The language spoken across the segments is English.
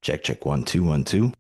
Check, check, 1, 2, 1, 2.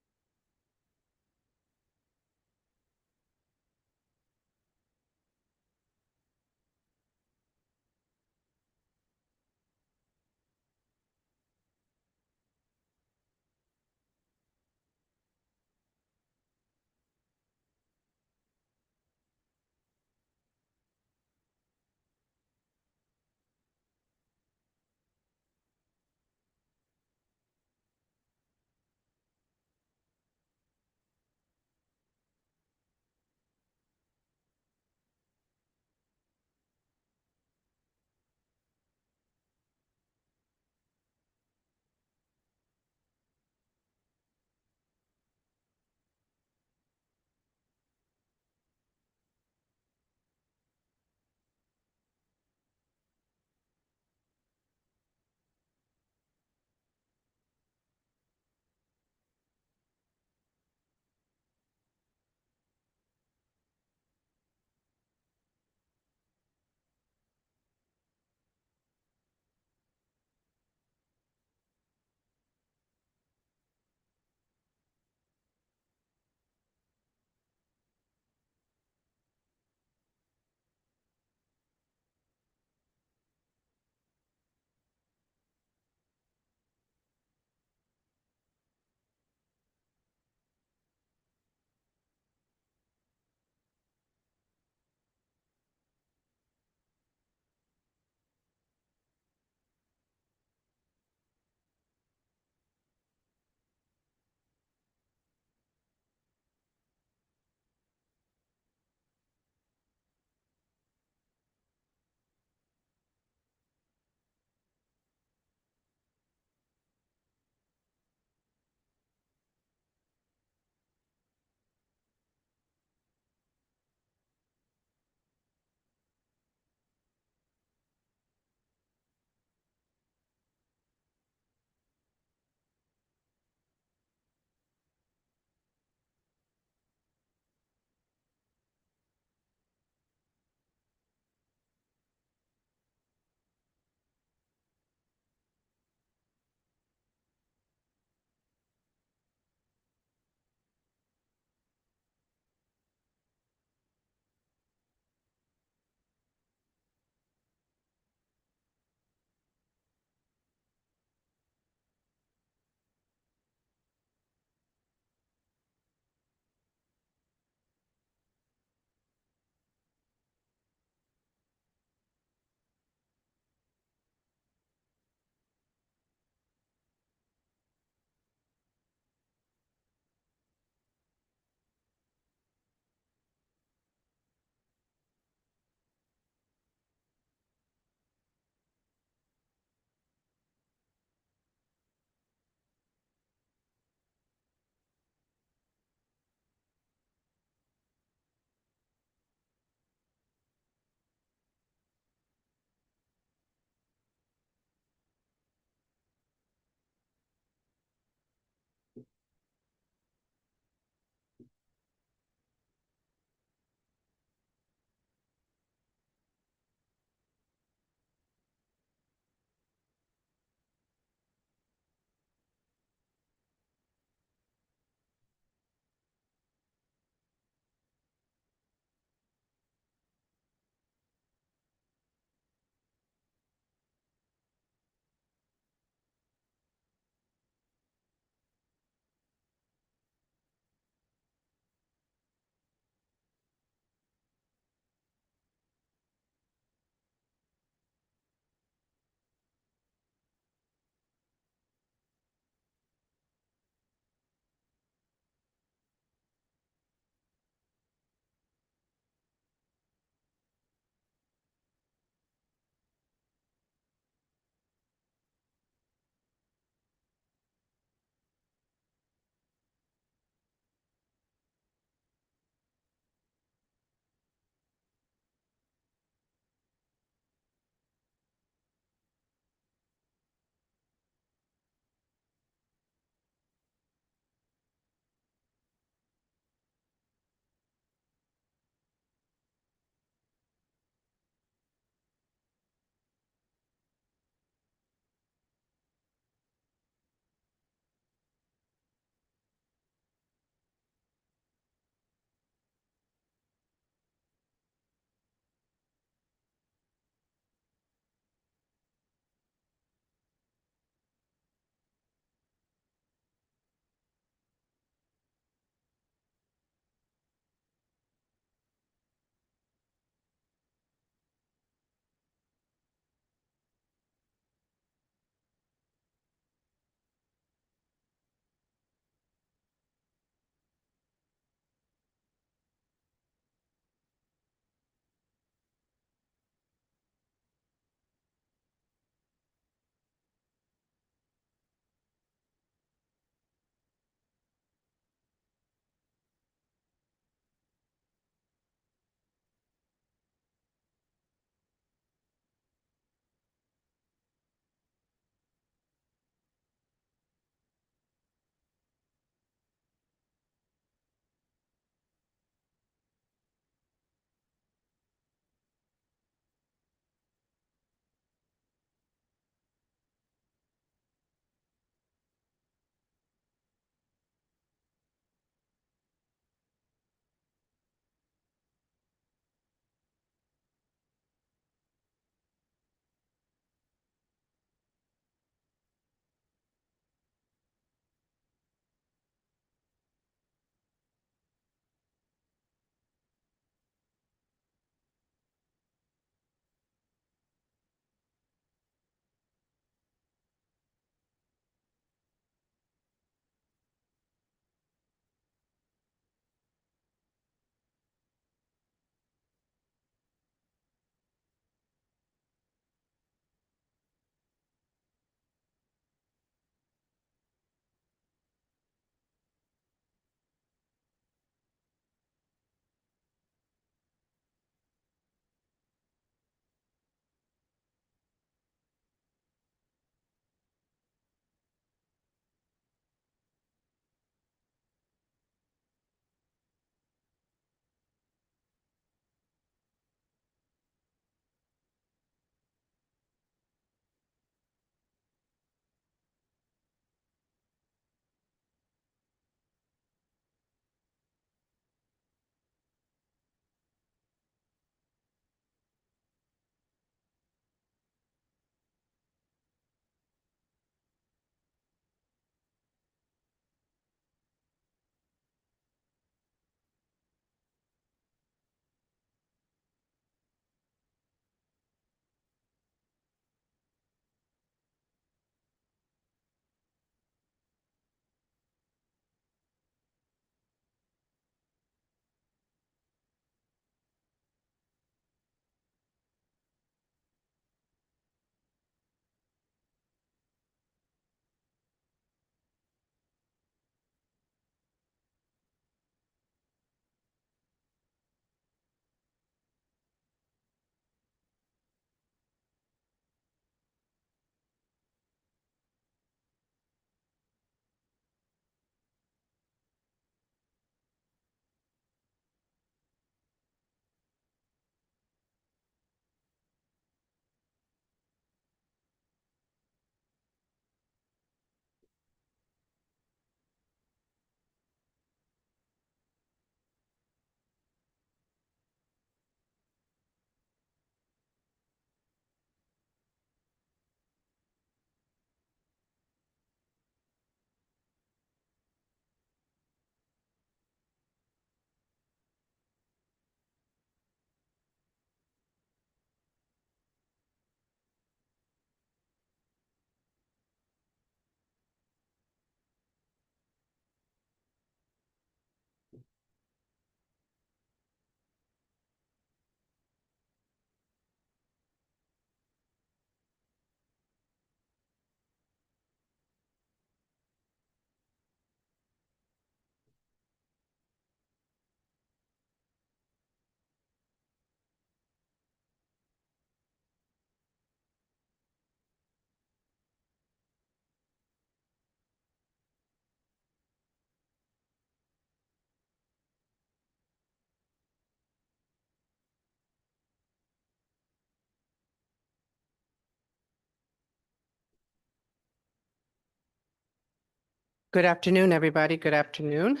Good afternoon, everybody. Good afternoon.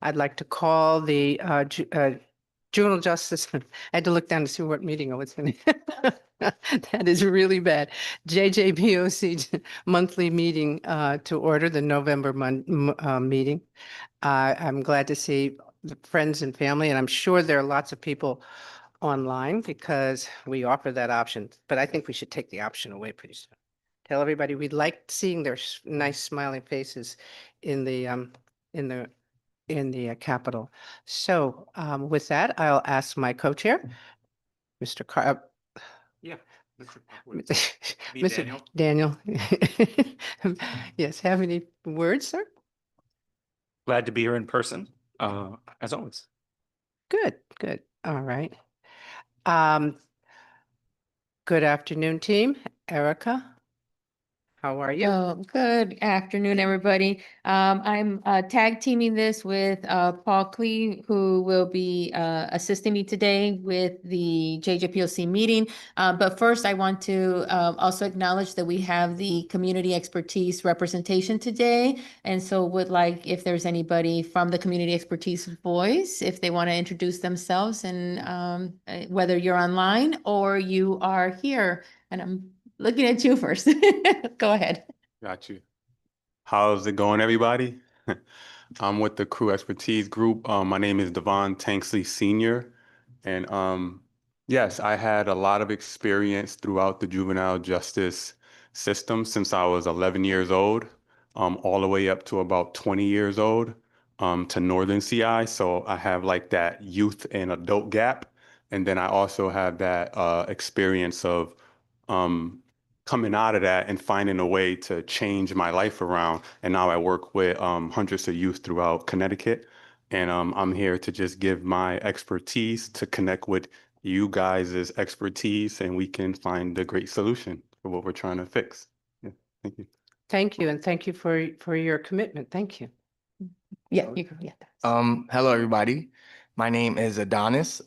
I'd like to call the Juvenile Justice. I had to look down to see what meeting I was in. That is really bad. JJPOC monthly meeting to order, the November meeting. I'm glad to see the friends and family, and I'm sure there are lots of people online because we offer that option, but I think we should take the option away pretty soon. Tell everybody we like seeing their nice smiling faces in the Capitol. So with that, I'll ask my co-chair, Mr. Yeah. Mr. Daniel. Yes, have any words, sir? Glad to be here in person, as always. Good, good. All right. Good afternoon, team. Erica, how are you? Oh, good afternoon, everybody. I'm tag teaming this with Paul Klee, who will be assisting me today with the JJPOC meeting. But first, I want to also acknowledge that we have the community expertise representation today. And so would like if there's anybody from the community expertise voice, if they want to introduce themselves and whether you're online or you are here. And I'm looking at you first. Go ahead. Got you. How's it going, everybody? I'm with the Crew Expertise Group. My name is Devon Tanksley Sr. And yes, I had a lot of experience throughout the juvenile justice system since I was 11 years old, all the way up to about 20 years old, to Northern CI. So I have like that youth and adult gap. And then I also have that experience of coming out of that and finding a way to change my life around. And now I work with hundreds of youth throughout Connecticut. And I'm here to just give my expertise to connect with you guys' expertise, and we can find a great solution for what we're trying to fix. Yeah, thank you. Thank you, and thank you for your commitment. Thank you. Yeah, you can get that. Hello, everybody. My name is Adonis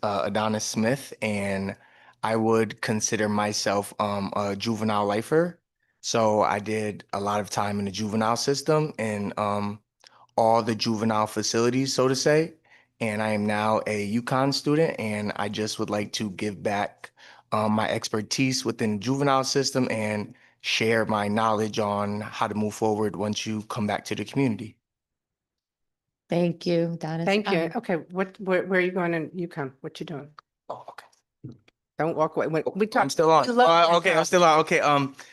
Smith, and I would consider myself a juvenile lifer. So I did a lot of time in the juvenile system and all the juvenile facilities, so to say. And I am now a UConn student, and I just would like to give back my expertise within the juvenile system and share my knowledge on how to move forward once you come back to the community. Thank you, Donna. Thank you. Okay, where are you going in UConn? What you doing? Oh, okay. Don't walk away. We talk. I'm still on. you love your Okay, I'm job. still on. Okay.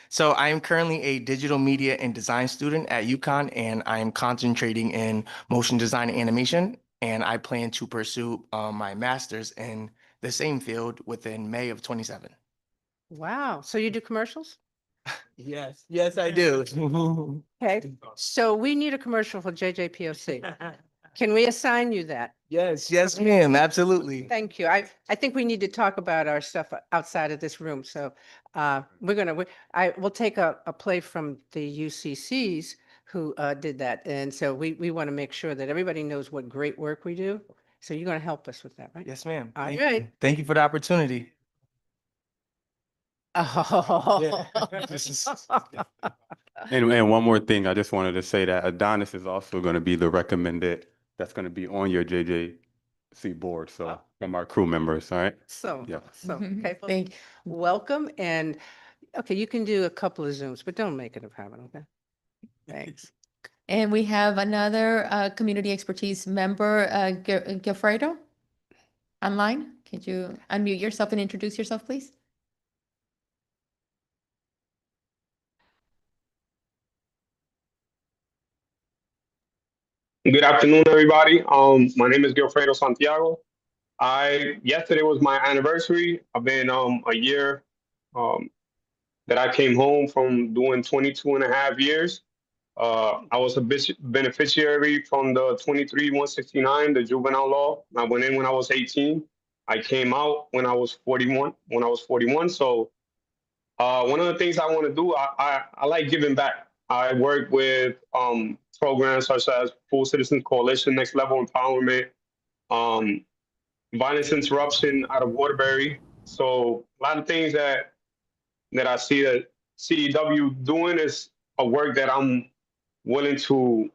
So I am currently a digital media and design student at UConn, and I am concentrating in motion design and animation. And I plan to pursue my master's in the same field within May of 27. Wow. So you do commercials? Yes, I do. Okay. So we need a commercial for JJPOC. Can we assign you that? Yes, ma'am. Absolutely. Thank you. I think we need to talk about our stuff outside of this room. So we'll take a play from the UCCs who did that. And so we want to make sure that everybody knows what great work we do. So you're going to help us with that, right? Yes, ma'am. All Thank right. you. Thank you for the opportunity. Oh. And one more thing, I just wanted to say that Adonis is also going to be the recommended that's going to be on your JJC board. So from our crew members, all right? So, Yeah. okay. well, Thank welcome. And okay, you can do a couple of Zooms, but don't make it a habit, okay? Thanks. And we have another community expertise member, Gilfredo, online. Could you unmute yourself and introduce yourself, please? Good afternoon, everybody. My name is Gilfredo Santiago. Yesterday was my anniversary. I've been a year that I came home from doing 22 and a half years. I was a beneficiary from the 23-169, the juvenile law. I went in when I was 18. I came out when I was 41. So one of the things I want to do, I like giving back. I work with programs such as Full Citizens Coalition, Next Level Empowerment, violence interruption out of Waterbury. So a lot of things that I see that CEW doing is a work that I'm willing to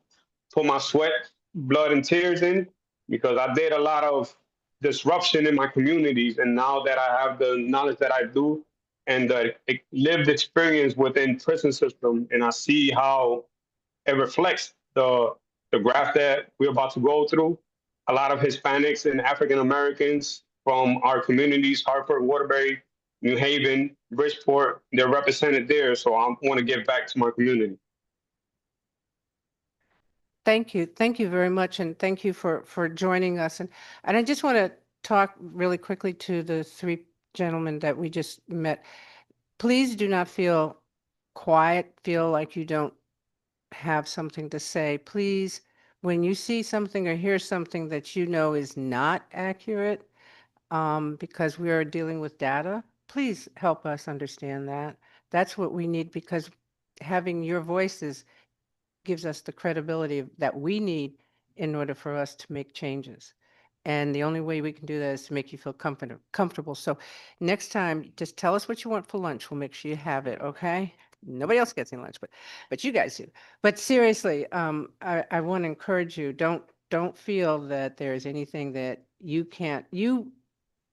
put my sweat, blood, and tears in, because I did a lot of disruption in my communities. And now that I have the knowledge that I do and the lived experience within prison system, and I see how it reflects the graph that we're about to go through. A lot of Hispanics and African Americans from our communities, Hartford, Waterbury, New Haven, Bridgeport, they're represented there. So I want to give back to my community. Thank you. Thank you very much. And thank you for joining us. And I just want to talk really quickly to the three gentlemen that we just met. Please do not feel quiet, feel like you don't have something to say. Please, when you see something or hear something that you know is not accurate, because we are dealing with data, please help us understand that. That's what we need, because having your voices gives us the credibility that we need in order for us to make changes. And the only way we can do that is to make you feel comfortable. So next time, just tell us what you want for lunch. We'll make sure you have it, okay? Nobody else gets any lunch, but you guys do. But seriously, I want to encourage you, don't feel that there's anything that you can't, you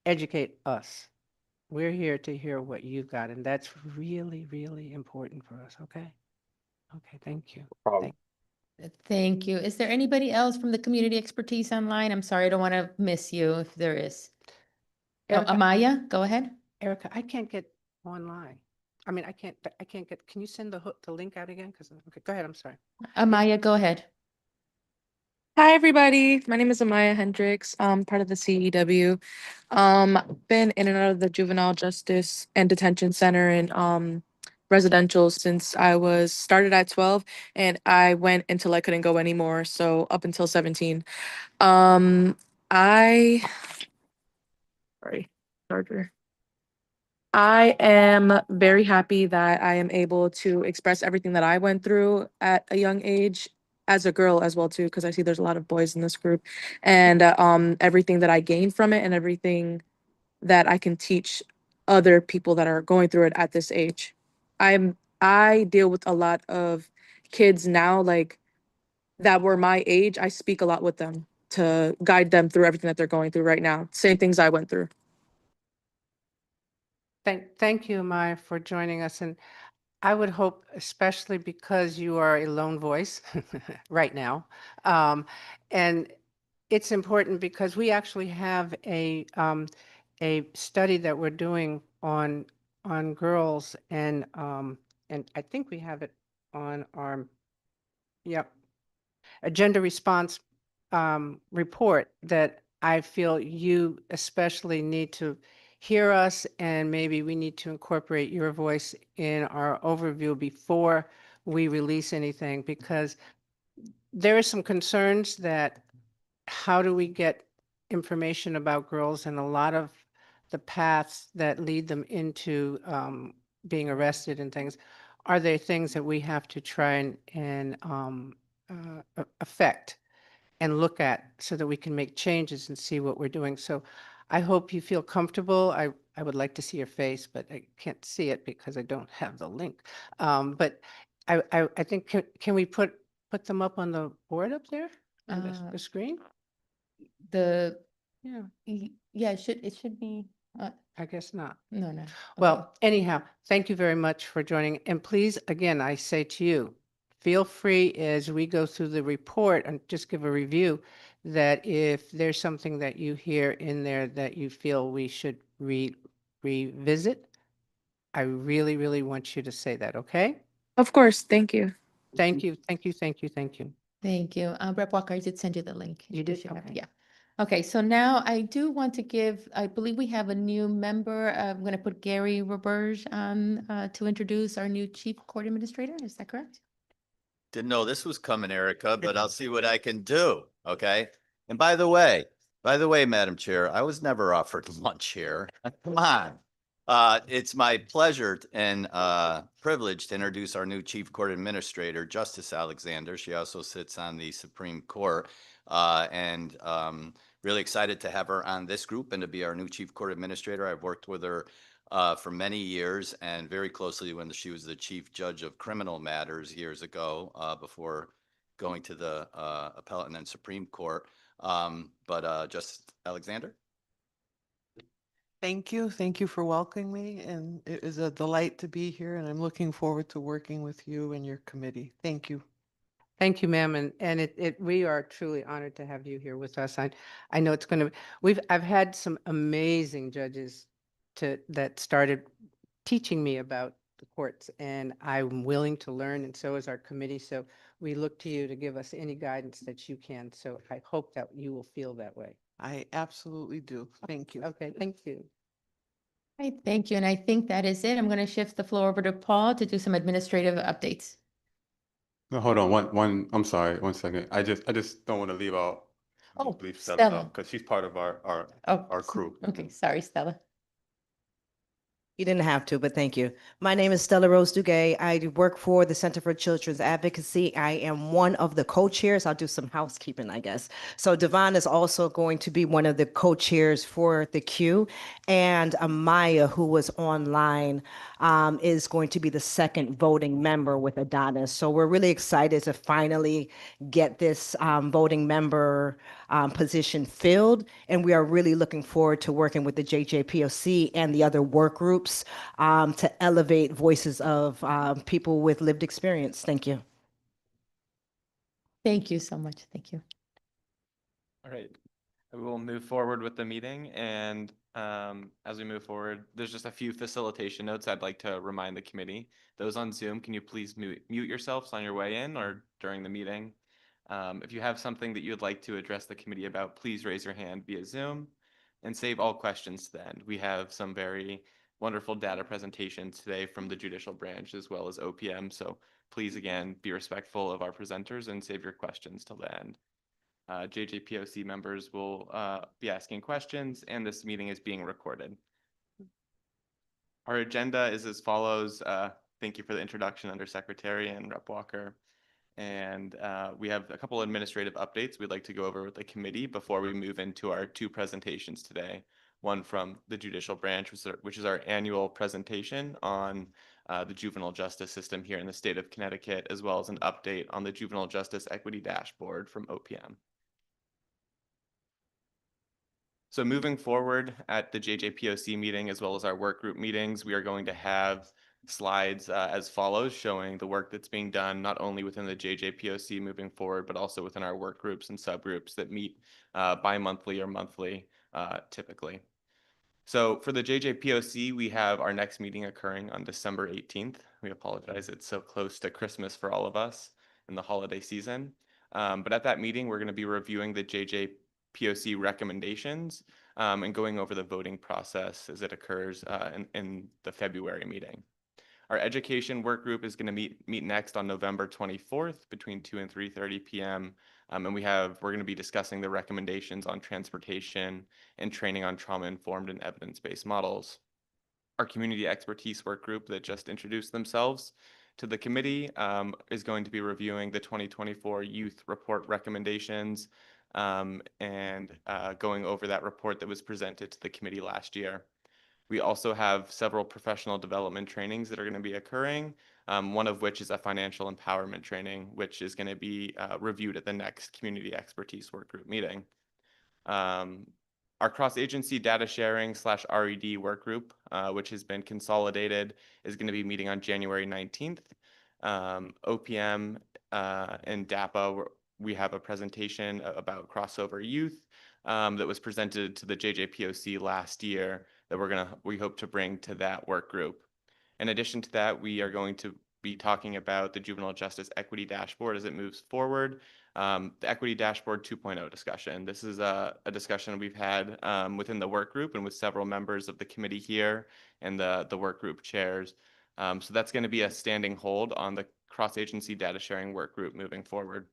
educate us. We're here to hear what you've got, and that's really, really important for us, okay? Okay, thank you. Problem. Thank you. Is there anybody else from the community expertise online? I'm sorry, I don't want to miss you if there is. Oh, Erica, Amaya, go ahead. Erica, I can't get online. I mean, I can't get, can you send the link out again? Because, okay, go ahead, I'm sorry. Amaya, go ahead. Hi, everybody. My name is Amaya Hendricks. I'm part of the CEW. Been in and out of the juvenile justice and detention center and residential since I was started at 12 and I went until I couldn't go anymore. So up until 17. I sorry, charger. I am very happy that I am able to express everything that I went through at a young age as a girl as well too, because I see there's a lot of boys in this group, and everything that I gained from it and everything that I can teach other people that are going through it at this age. I deal with a lot of kids now like that were my age. I speak a lot with them to guide them through everything that they're going through right now. Same things I went through. Thank you, Maya, for joining us. And I would hope, especially because you are a lone voice right now, and it's important because we actually have a study that we're doing on girls, and I think we have it on our, yep, a gender response report that I feel you especially need to hear us, and maybe we need to incorporate your voice in our overview before we release anything, because there are some concerns that how do we get information about girls, and a lot of the paths that lead them into being arrested and things, are there things that we have to try and affect and look at so that we can make changes and see what we're doing. So I hope you feel comfortable. I would like to see your face, but I can't see it because I don't have the link. But I think, can we put them up on the board up there, on the screen? The Yeah, yeah, it should be I guess not. no. Okay. Well, anyhow, thank you very much for joining. And please, again, I say to you, feel free as we go through the report and just give a review, that if there's something that you hear in there that you feel we should revisit, I really, really want you to say that, okay? Of course, thank you. Thank you, thank you, thank you, thank you. Thank you. Rep Walker, I did send you the link. You did? should have it, Okay. yeah. Okay, so now I do want to give, I believe we have a new member. I'm going to put Gary Roberge on to introduce our new Chief Court Administrator. Is that correct? Didn't know this was coming, Erica, but I'll see what I can do. Okay. And by the way, Madam Chair, I was never offered lunch here. Come on. It's my pleasure and privilege to introduce our new Chief Court Administrator, Justice Alexander. She also sits on the Supreme Court, and really excited to have her on this group and to be our new Chief Court Administrator. I've worked with her for many years and very closely when she was the Chief Judge of Criminal Matters years ago, before going to the appellate and then Supreme Court. Justice Alexander? Thank you. Thank you for welcoming me. And it is a delight to be here, and I'm looking forward to working with you and your committee. Thank you. Thank you, ma'am. And we are truly honored to have you here with us. I know it's going to, I've had some amazing judges that started teaching me about the courts, and I'm willing to learn, and so is our committee. So we look to you to give us any guidance that you can. So I hope that you will feel that way. I absolutely do. Thank you. Okay, thank you. Right, thank you. And I think that is it. I'm going to shift the floor over to Paul to do some administrative updates. No, hold on, I'm sorry, 1 second. I just don't want to leave out. Oh, leave Stella. because she's part of our Oh, crew. okay, sorry, Stella. You didn't have to, but thank you. My name is Stella Rose Duguay. I work for the Center for Children's Advocacy. I am one of the co-chairs. I'll do some housekeeping, I guess. So Devon is also going to be one of the co-chairs for the Q. And Amaya, who was online, is going to be the second voting member with Adonis. So we're really excited to finally get this voting member position filled. And we are really looking forward to working with the JJPOC and the other work groups to elevate voices of people with lived experience. Thank you. Thank you so much. Thank you. All right, we will move forward with the meeting, and as we move forward, there's just a few facilitation notes I'd like to remind the committee. Those on Zoom, can you please mute yourselves on your way in or during the meeting? If you have something that you'd like to address the committee about, please raise your hand via Zoom and save all questions to the end. We have some very wonderful data presentations today from the judicial branch as well as OPM. So please, again, be respectful of our presenters and save your questions till the end. JJPOC members will be asking questions, and this meeting is being recorded. Our agenda is as follows. Thank you for the introduction, Undersecretary and Rep. Walker. And we have a couple administrative updates we'd like to go over with the committee before we move into our two presentations today. One from the judicial branch, which is our annual presentation on the juvenile justice system here in the state of Connecticut, as well as an update on the juvenile justice equity dashboard from OPM. So moving forward at the JJPOC meeting, as well as our work group meetings, we are going to have slides as follows, showing the work that's being done not only within the JJPOC moving forward, but also within our work groups and subgroups that meet bi-monthly or monthly typically. So for the JJPOC, we have our next meeting occurring on December 18th. We apologize, it's so close to Christmas for all of us in the holiday season. But at that meeting, we're going to be reviewing the JJPOC recommendations and going over the voting process as it occurs in the February meeting. Our education work group is going to meet next on November 24th between 2 and 3:30 p.m. And we're going to be discussing the recommendations on transportation and training on trauma-informed and evidence-based models. Our community expertise work group that just introduced themselves to the committee is going to be reviewing the 2024 youth report recommendations and going over that report that was presented to the committee last year. We also have several professional development trainings that are going to be occurring, one of which is a financial empowerment training, which is going to be reviewed at the next community expertise work group meeting. Our cross-agency data sharing / RED work group, which has been consolidated, is going to be meeting on January 19th. OPM and DAPA, we have a presentation about crossover youth that was presented to the JJPOC last year that we hope to bring to that work group. In addition to that, we are going to be talking about the juvenile justice equity dashboard as it moves forward. The equity dashboard 2.0 discussion. This is a discussion we've had within the work group and with several members of the committee here and the work group chairs. So that's going to be a standing hold on the cross-agency data sharing work group moving forward.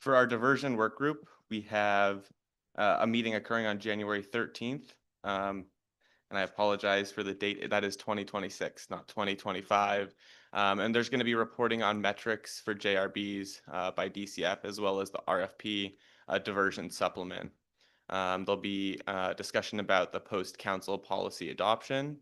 For our diversion work group, we have a meeting occurring on January 13th. And I apologize for the date. That is 2026, not 2025. And there's going to be reporting on metrics for JRBs by DCF, as well as the RFP diversion supplement. There'll be a discussion about the post-council policy adoption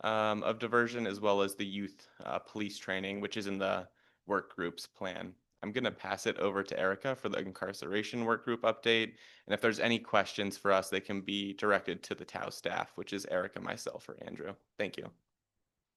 of diversion, as well as the youth police training, which is in the work group's plan I'm going to pass it over to Erica for the incarceration work group update. And if there's any questions for us, they can be directed to the TAO staff, which is Erica, myself, or Andrew. Thank you.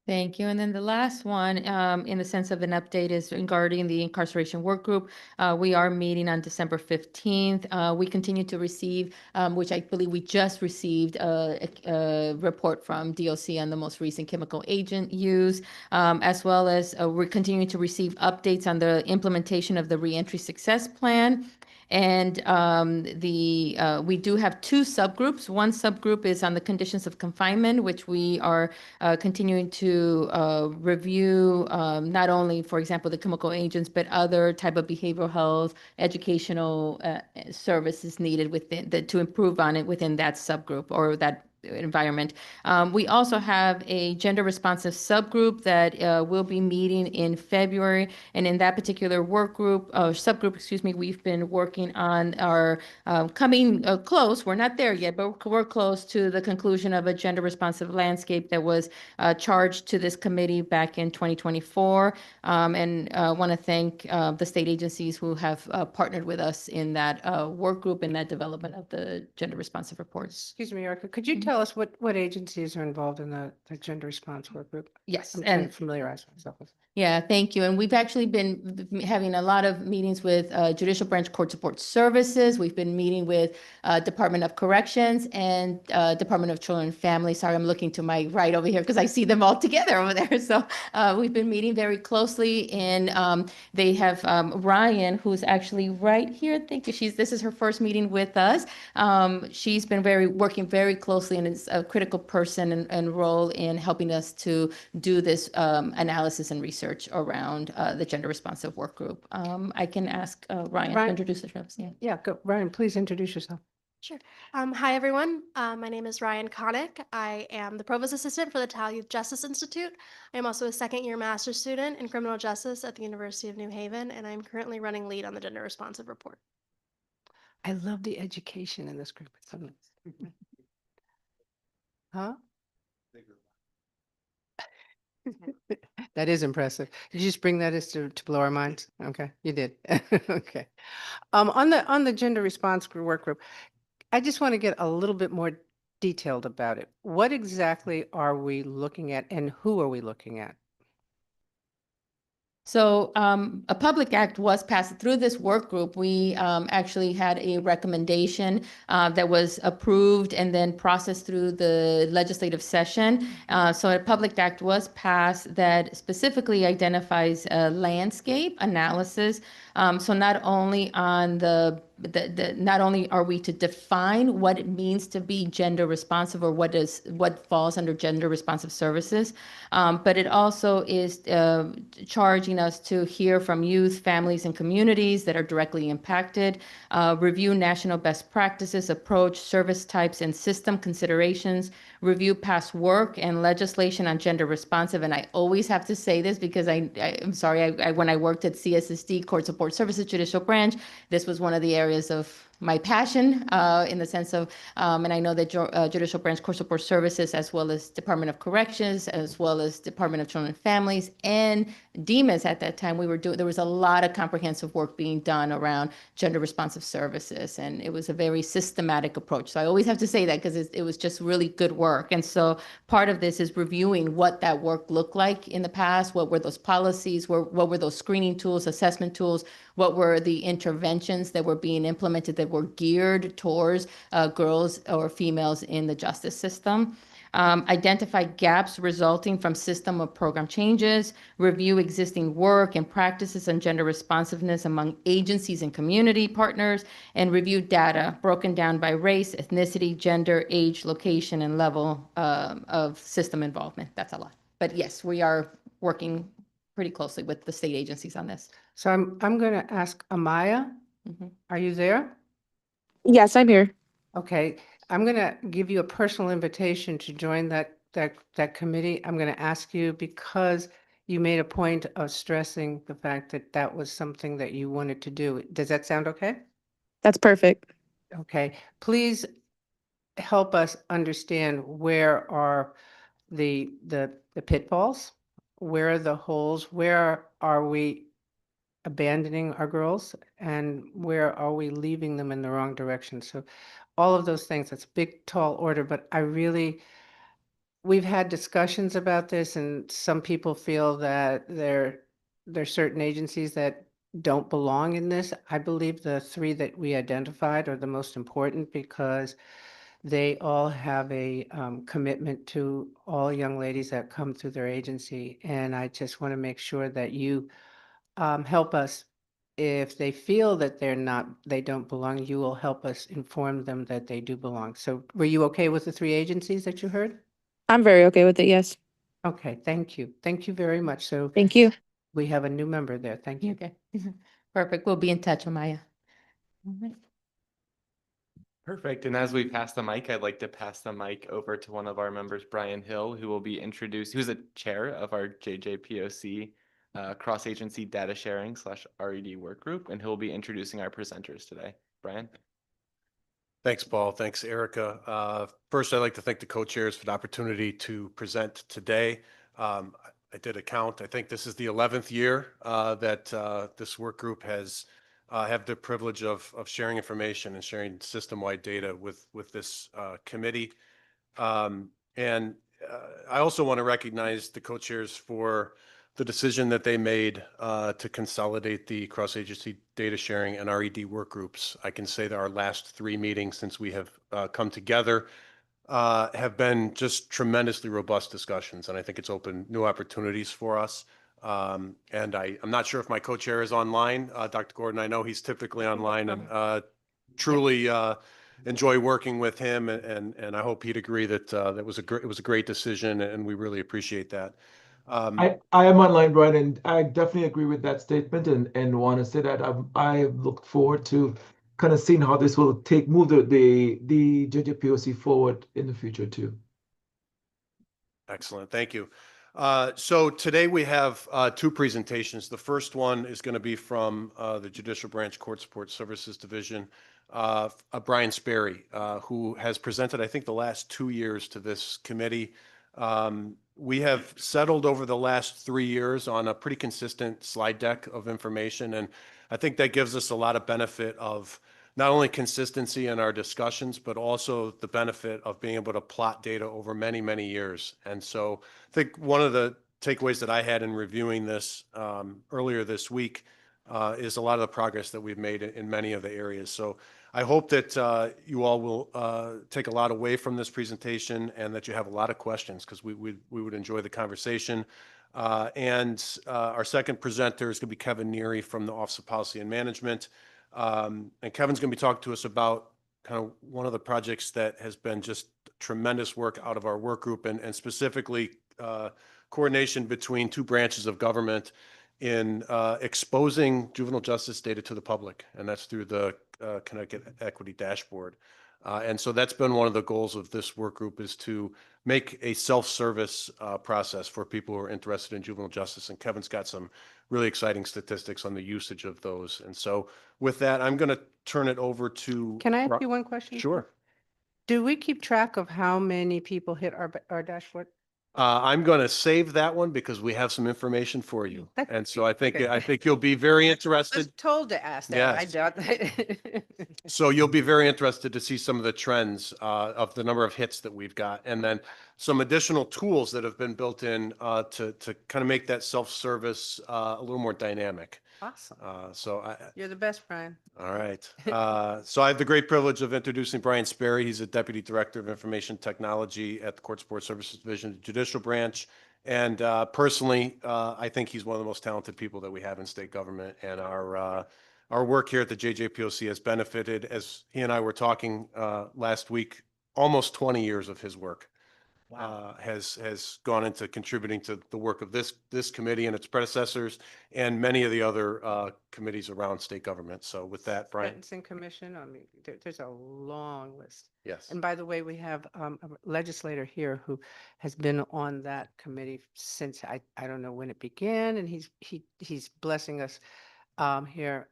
Thank you. And then the last one, in the sense of an update, is regarding the incarceration work group. We are meeting on December 15th. We continue to receive, which I believe we just received a report from DOC on the most recent chemical agent use, as well as we're continuing to receive updates on the implementation of the reentry success plan. And we do have two subgroups. One subgroup is on the conditions of confinement, which we are continuing to review not only, for example, the chemical agents, but other type of behavioral health, educational services needed within to improve on it within that subgroup or that environment. We also have a gender responsive subgroup that will be meeting in February. And in that particular work group, subgroup, excuse me, we've been working on our coming close. We're not there yet, but we're close to the conclusion of a gender responsive landscape that was charged to this committee back in 2024. And want to thank the state agencies who have partnered with us in that work group in that development of the gender responsive reports. Excuse me, Erica, could you tell us what agencies are involved in the gender response work group? Yes, I'm trying to and familiarize myself with. yeah, thank you. And we've actually been having a lot of meetings with Judicial Branch Court Support Services. We've been meeting with Department of Corrections and Department of Children and Family. Sorry, I'm looking to my right over here because I see them all together over there. So we've been meeting very closely, and they have Ryan, who's actually right here. Thank you. This is her first meeting with us. She's been working very closely and is a critical person and role in helping us to do this analysis and research around the gender responsive work group. I can ask Ryan to introduce herself. Yeah. Yeah, go, Ryan, please introduce yourself. Sure. Hi, everyone. My name is Ryan Connick. I am the Provost Assistant for the Tao Youth Justice Institute. I am also a second-year master's student in criminal justice at the University of New Haven, and I'm currently running lead on the gender responsive report. I love the education in this group. It's so nice. Huh? That is impressive. Did you just bring that as to blow our minds? Okay, you did. Okay. On the gender response work group, I just want to get a little bit more detailed about it. What exactly are we looking at, and who are we looking at? So a public act was passed through this work group. We actually had a recommendation that was approved and then processed through the legislative session. So a public act was passed that specifically identifies a landscape analysis. So not only on not only are we to define what it means to be gender responsive or what falls under gender responsive services, but it also is charging us to hear from youth, families, and communities that are directly impacted, review national best practices, approach, service types, and system considerations, review past work and legislation on gender responsive. And I always have to say this because I'm sorry, when I worked at CSSD, Court Support Services Judicial Branch, this was one of the areas of my passion in the sense of, and I know that Judicial Branch Court Support Services, as well as Department of Corrections, as well as Department of Children and Families, and DEMAS at that time, there was a lot of comprehensive work being done around gender responsive services, and it was a very systematic approach. So I always have to say that because it was just really good work. And so part of this is reviewing what that work looked like in the past, what were those policies, what were those screening tools, assessment tools, what were the interventions that were being implemented that were geared towards girls or females in the justice system. Identify gaps resulting from system or program changes, review existing work and practices on gender responsiveness among agencies and community partners, and review data broken down by race, ethnicity, gender, age, location, and level of system involvement. That's a lot. But yes, we are working pretty closely with the state agencies on this. So I'm going to ask Amaya. Are you there? Yes, I'm here. Okay, I'm going to give you a personal invitation to join that committee. I'm going to ask you because you made a point of stressing the fact that that was something that you wanted to do. Does that sound okay? That's perfect. Okay, please help us understand where are the pitfalls, where are the holes, where are we abandoning our girls and where are we leaving them in the wrong direction? So all of those things, that's a big, tall order, but we've had discussions about this and some people feel that there's certain agencies that don't belong in this. I believe the three that we identified are the most important because they all have a commitment to all young ladies that come through their agency. And I just want to make sure that you help us. If they feel that they don't belong, you will help us inform them that they do belong. So were you okay with the three agencies that you heard? I'm very okay with it. Yes. Okay, thank you. Thank you very much. So Thank you. we have a new member there. Thank you. Okay. Perfect. We'll be in touch, Amaya. All right. Perfect. And as we pass the mic, I'd like to pass the mic over to one of our members, Brian Hill, who will be who's the chair of our JJPOC cross-agency data sharing / RED work group, and he'll be introducing our presenters today. Brian? Thanks, Paul. Thanks, Erica. First, I'd like to thank the co-chairs for the opportunity to present today. I did a count. I think this is the 11th year that this work group has have the privilege of sharing information and sharing system-wide data with this committee. And I also want to recognize the co-chairs for the decision that they made to consolidate the cross-agency data sharing and RED work groups. I can say that our last 3 meetings since we have come together have been just tremendously robust discussions, and I think it's opened new opportunities for us. And I'm not sure if my co-chair is online, Dr. Gordon. I know he's typically online, and truly enjoy working with him, and I hope he'd agree that it was a great decision, and we really appreciate that. I am online, Brian, and I definitely agree with that statement, and want to say that I look forward to kind of seeing how this will move the JJPOC forward in the future too. Excellent, thank you. So today we have 2 presentations. The first one is going to be from the Judicial Branch Court Support Services Division, Brian Sperry, who has presented, I think, the last 2 years to this committee. We have settled over the last 3 years on a pretty consistent slide deck of information, and I think that gives us a lot of benefit of not only consistency in our discussions, but also the benefit of being able to plot data over many, many years. And so I think one of the takeaways that I had in reviewing this earlier this week is a lot of the progress that we've made in many of the areas. So I hope that you all will take a lot away from this presentation and that you have a lot of questions, because we would enjoy the conversation. And our second presenter is going to be Kevin Neary from the Office of Policy and Management. And Kevin's going to be talking to us about kind of one of the projects that has been just tremendous work out of our work group, and specifically coordination between 2 branches of government in exposing juvenile justice data to the public, and that's through the Connecticut Equity Dashboard. And so that's been one of the goals of this work group, is to make a self-service process for people who are interested in juvenile justice. And Kevin's got some really exciting statistics on the usage of those. And so with that, I'm going to turn it over to... Can I ask you one question? Sure. Do we keep track of how many people hit our dashboard? I'm going to save that one because we have some information for you. And so I think you'll be very I interested. was told to ask that. I Yes. doubt. So you'll be very interested to see some of the trends of the number of hits that we've got, and then some additional tools that have been built in to kind of make that self-service a little more dynamic. Awesome. You're the best, Brian. All right. So I have the great privilege of introducing Brian Sperry. He's a Deputy Director of Information Technology at the Court Support Services Division, the Judicial Branch. And personally, I think he's one of the most talented people that we have in state government. And our work here at the JJPOC has benefited, as he and I were talking last week, almost 20 years of his work. Has gone into contributing to the work of this committee and its predecessors, and many of the other committees around state government. So with that, Brian. Sentencing Commission, I mean, there's a long list. Yes. And by the way, we have a legislator here who has been on that committee since I don't know when it began, and he's blessing us here.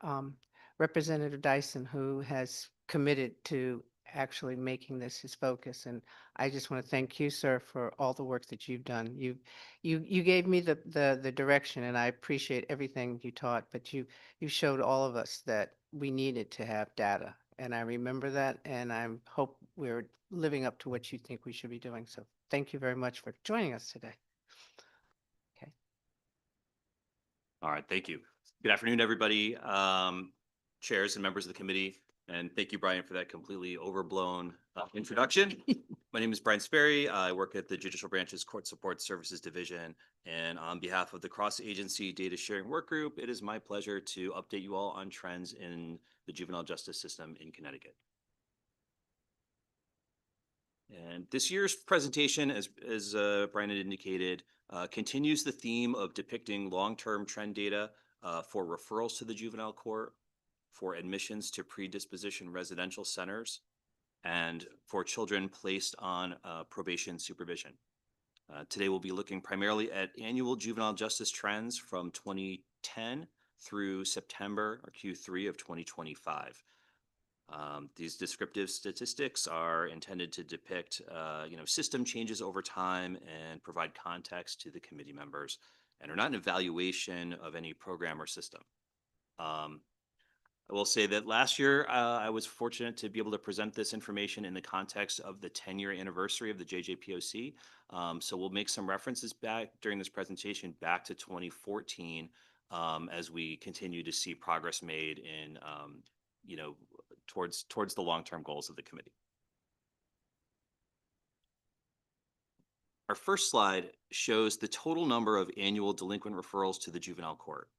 Representative Dyson, who has committed to actually making this his focus. And I just want to thank you, sir, for all the work that you've done. You gave me the direction, and I appreciate everything you taught, but you showed all of us that we needed to have data. And I remember that, and I hope we're living up to what you think we should be doing. So thank you very much for joining us today. Okay. All right, thank you. Good afternoon, everybody, chairs and members of the committee. And thank you, Brian, for that completely overblown introduction. My name is Brian Sperry. I work at the Judicial Branch's Court Support Services Division. And on behalf of the Cross-Agency Data Sharing Work Group, it is my pleasure to update you all on trends in the juvenile justice system in Connecticut. And this year's presentation, as Brian had indicated, continues the theme of depicting long-term trend data for referrals to the juvenile court, for admissions to predisposition residential centers, and for children placed on probation supervision. Today, we'll be looking primarily at annual juvenile justice trends from 2010 through September or Q3 of 2025. These descriptive statistics are intended to depict, system changes over time and provide context to the committee members, and are not an evaluation of any program or system. I will say that last year, I was fortunate to be able to present this information in the context of the 10-year anniversary of the JJPOC. So we'll make some references back during this presentation back to 2014 as we continue to see progress made in, towards the long-term goals of the committee. Our first slide shows the total number of annual delinquent referrals to the juvenile court.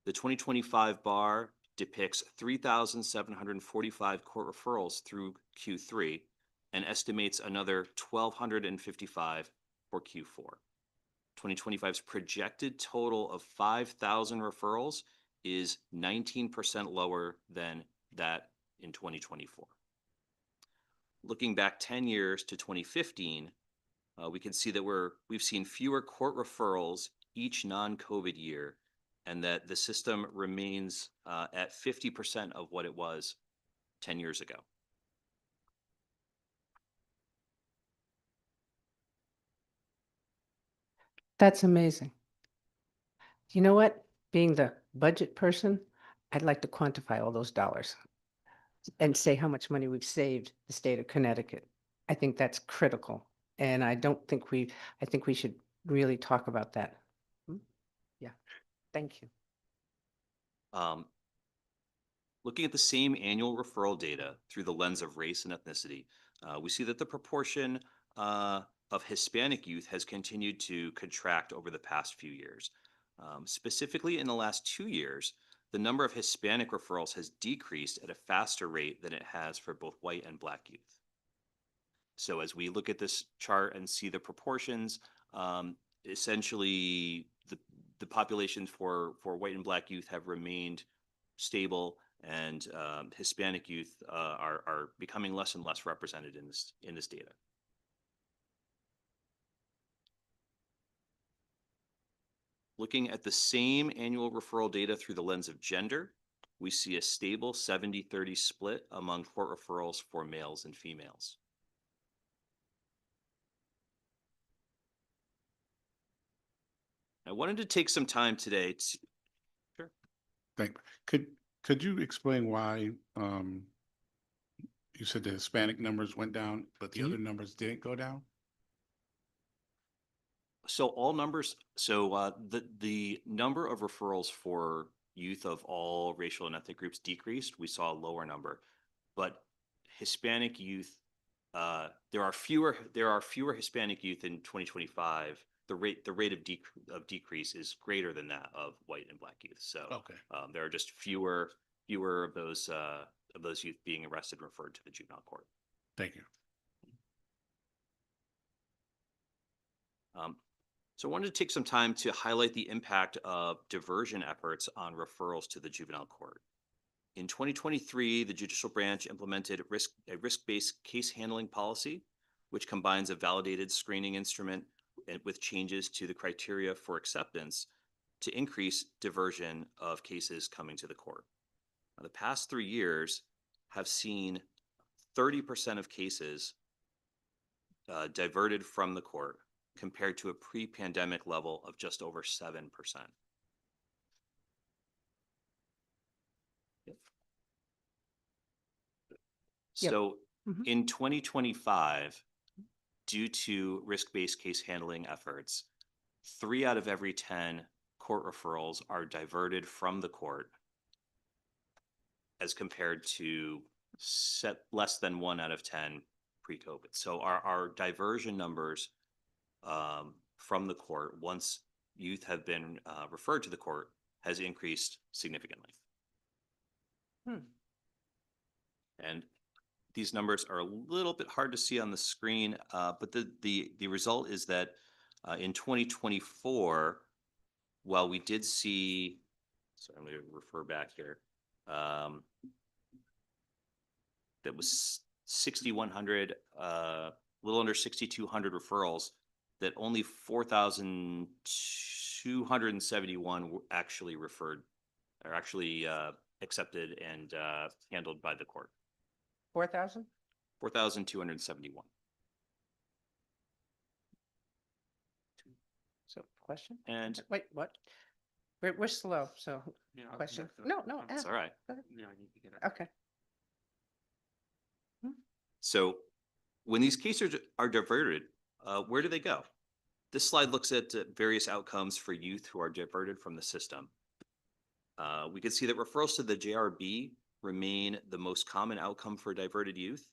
The 2025 bar depicts 3,745 court referrals through Q3 and estimates another 1,255 for Q4. 2025's projected total of 5,000 referrals is 19% lower than that in 2024. Looking back 10 years to 2015, we can see that we've seen fewer court referrals each non-COVID year, and that the system remains at 50% of what it was 10 years ago. That's amazing. You know what? Being the budget person, I'd like to quantify all those dollars and say how much money we've saved the state of Connecticut. I think that's critical. And I think we should really talk about that. Yeah, thank you. Looking at the same annual referral data through the lens of race and ethnicity, we see that the proportion of Hispanic youth has continued to contract over the past few years. Specifically in the last 2 years, the number of Hispanic referrals has decreased at a faster rate than it has for both white and Black youth. So as we look at this chart and see the proportions, essentially the populations for white and Black youth have remained stable, and Hispanic youth are becoming less and less represented in this data. Looking at the same annual referral data through the lens of gender, we see a stable 70-30 split among court referrals for males and females. I wanted to take some time today to, sure. Thank. Could you explain why you said the Hispanic numbers went down, but the other numbers didn't go down? So all numbers, so the number of referrals for youth of all racial and ethnic groups decreased. We saw a lower number, but Hispanic youth, there are fewer Hispanic youth in 2025. The rate of decrease is greater than that of white and Black youth. So okay. There are just fewer of those youth being arrested and referred to the juvenile court. Thank you. So I wanted to take some time to highlight the impact of diversion efforts on referrals to the juvenile court. In 2023, the judicial branch implemented a risk-based case handling policy, which combines a validated screening instrument with changes to the criteria for acceptance to increase diversion of cases coming to the court. Now, the past 3 years have seen 30% of cases diverted from the court compared to a pre-pandemic level of just over 7%. Yep. So Mhm. in 2025, due to risk-based case handling efforts, 3 out of every 10 court referrals are diverted from the court as compared to less than 1 out of 10 pre-COVID. So our diversion numbers from the court, once youth have been referred to the court, has increased significantly. And these numbers are a little bit hard to see on the screen, but the result is that in 2024, while we did see, sorry, I'm going to refer back here, that was 6,100, a little under 6,200 referrals, that only 4,271 were actually referred, or actually accepted and handled by the court. 4,000? 4,271. So question? And Wait, what? We're slow, so question. No, that's ask. all right. Go ahead. Okay. So when these cases are diverted, where do they go? This slide looks at various outcomes for youth who are diverted from the system. We can see that referrals to the JRB remain the most common outcome for diverted youth,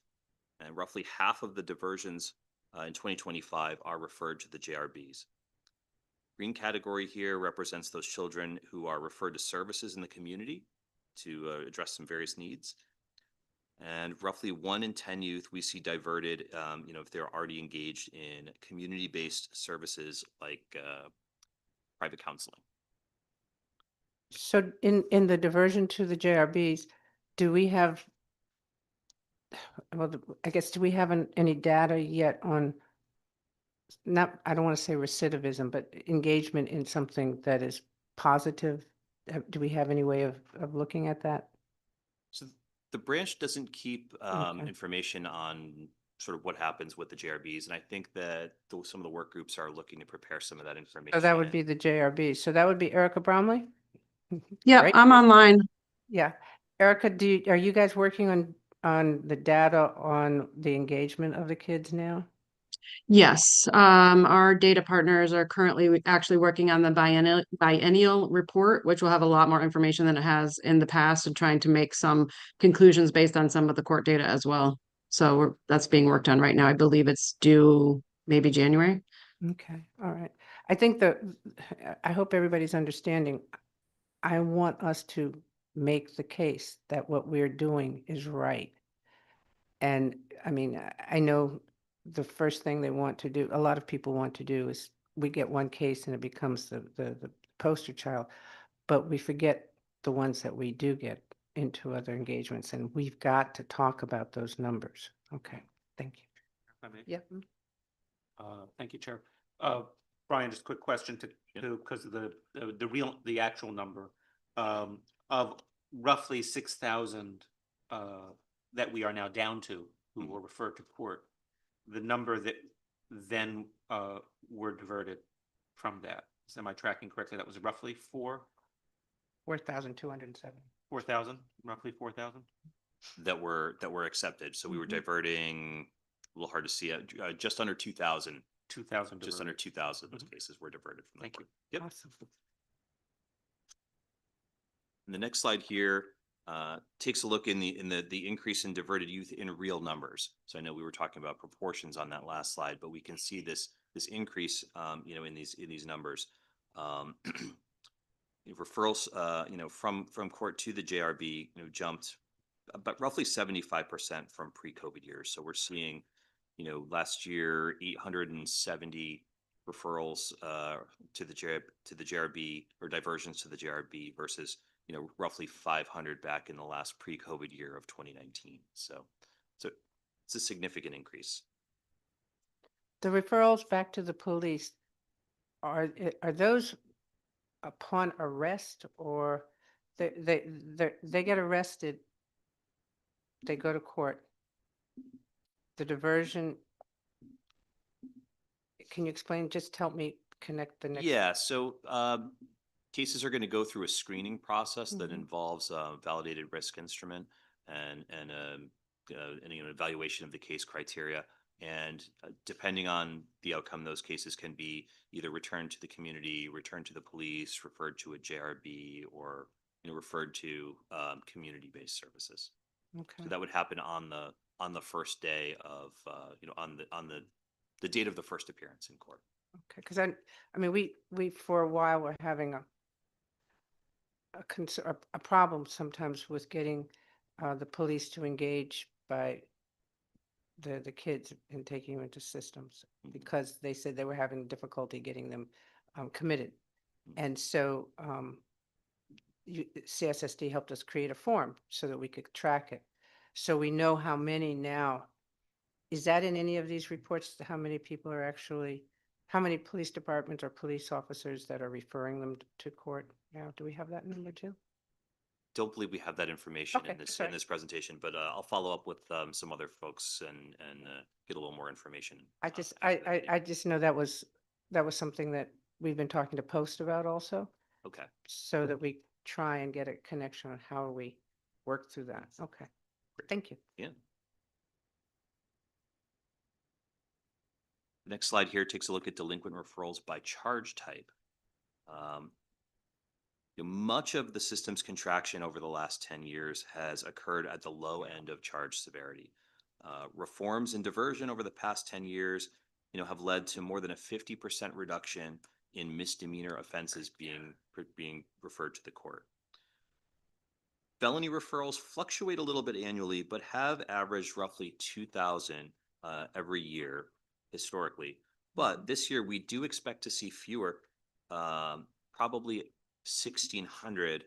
and roughly half of the diversions in 2025 are referred to the JRBs. Green category here represents those children who are referred to services in the community to address some various needs. And roughly 1 in 10 youth we see diverted, if they're already engaged in community-based services like private counseling. So in the diversion to the JRBs, do we have, well, I guess, do we have any data yet on, not, I don't want to say recidivism, but engagement in something that is positive? Do we have any way of looking at that? So the branch doesn't keep Okay. information on sort of what happens with the JRBs, and I think that some of the work groups are looking to prepare some of that information. So that would be the JRB. So that would be Erica Bromley? Yep, Right? I'm online. Yeah. Erica, are you guys working on the data on the engagement of the kids now? Yes, our data partners are currently actually working on the biennial report, which will have a lot more information than it has in the past, and trying to make some conclusions based on some of the court data as well. So that's being worked on right now. I believe it's due maybe January. Okay, all right. I think I hope everybody's understanding. I want us to make the case that what we're doing is right. And I mean, I know the first thing they want to do, a lot of people want to do, is we get one case and it becomes the poster child, but we forget the ones that we do get into other engagements, and we've got to talk about those numbers. Okay, thank you. If I may. Yep. Thank you, Chair. Brian, just a quick question because of the actual number of roughly 6,000 that we are now down to who were referred to court. The number that then were diverted from that. Am I tracking correctly? That was roughly 4,207. 4,000, roughly 4,000. That were accepted. So we were diverting, a little hard to see, just under 2,000. 2,000. Just under 2,000 of those cases were diverted from the court. Yep. Awesome. And the next slide here takes a look in the increase in diverted youth in real numbers. So I know we were talking about proportions on that last slide, but we can see this increase, in these numbers. Referrals, from court to the JRB, jumped about roughly 75% from pre-COVID years. So we're seeing, last year 870 referrals to the JRB, or diversions to the JRB, versus roughly 500 back in the last pre-COVID year of 2019. So it's a significant increase. The referrals back to the police, are those upon arrest, or they get arrested, they go to court, the diversion, can you explain, just help me connect the next? Yeah, so cases are going to go through a screening process that Mhm. involves a validated risk instrument and an evaluation of the case criteria. And depending on the outcome, those cases can be either returned to the community, returned to the police, referred to a JRB, or referred to community-based services. Okay. So that would happen on the first day of on the date of the first appearance in court. Okay, because I mean, we for a while were having a problem sometimes with getting the police to engage by the kids and taking them into systems because they said they were having difficulty getting them committed. And so CSSD helped us create a form so that we could track it. So we know how many now. Is that in any of these reports, how many people are actually, how many police departments or police officers that are referring them to court now? Do we have that number too? Don't believe we have that information Okay, in this sorry. presentation, but I'll follow up with some other folks and get a little more information. I just know that was something that we've been talking to Post about also, Okay. so that we try and get a connection on how we work through that. Okay, thank you. Yeah. The next slide here takes a look at delinquent referrals by charge type. Much of the system's contraction over the last 10 years has occurred at the low end of charge severity. Reforms and diversion over the past 10 years, have led to more than a 50% reduction in misdemeanor offenses being referred to the court. Felony referrals fluctuate a little bit annually, but have averaged roughly 2,000 every year historically. But this year we do expect to see fewer, probably 1,600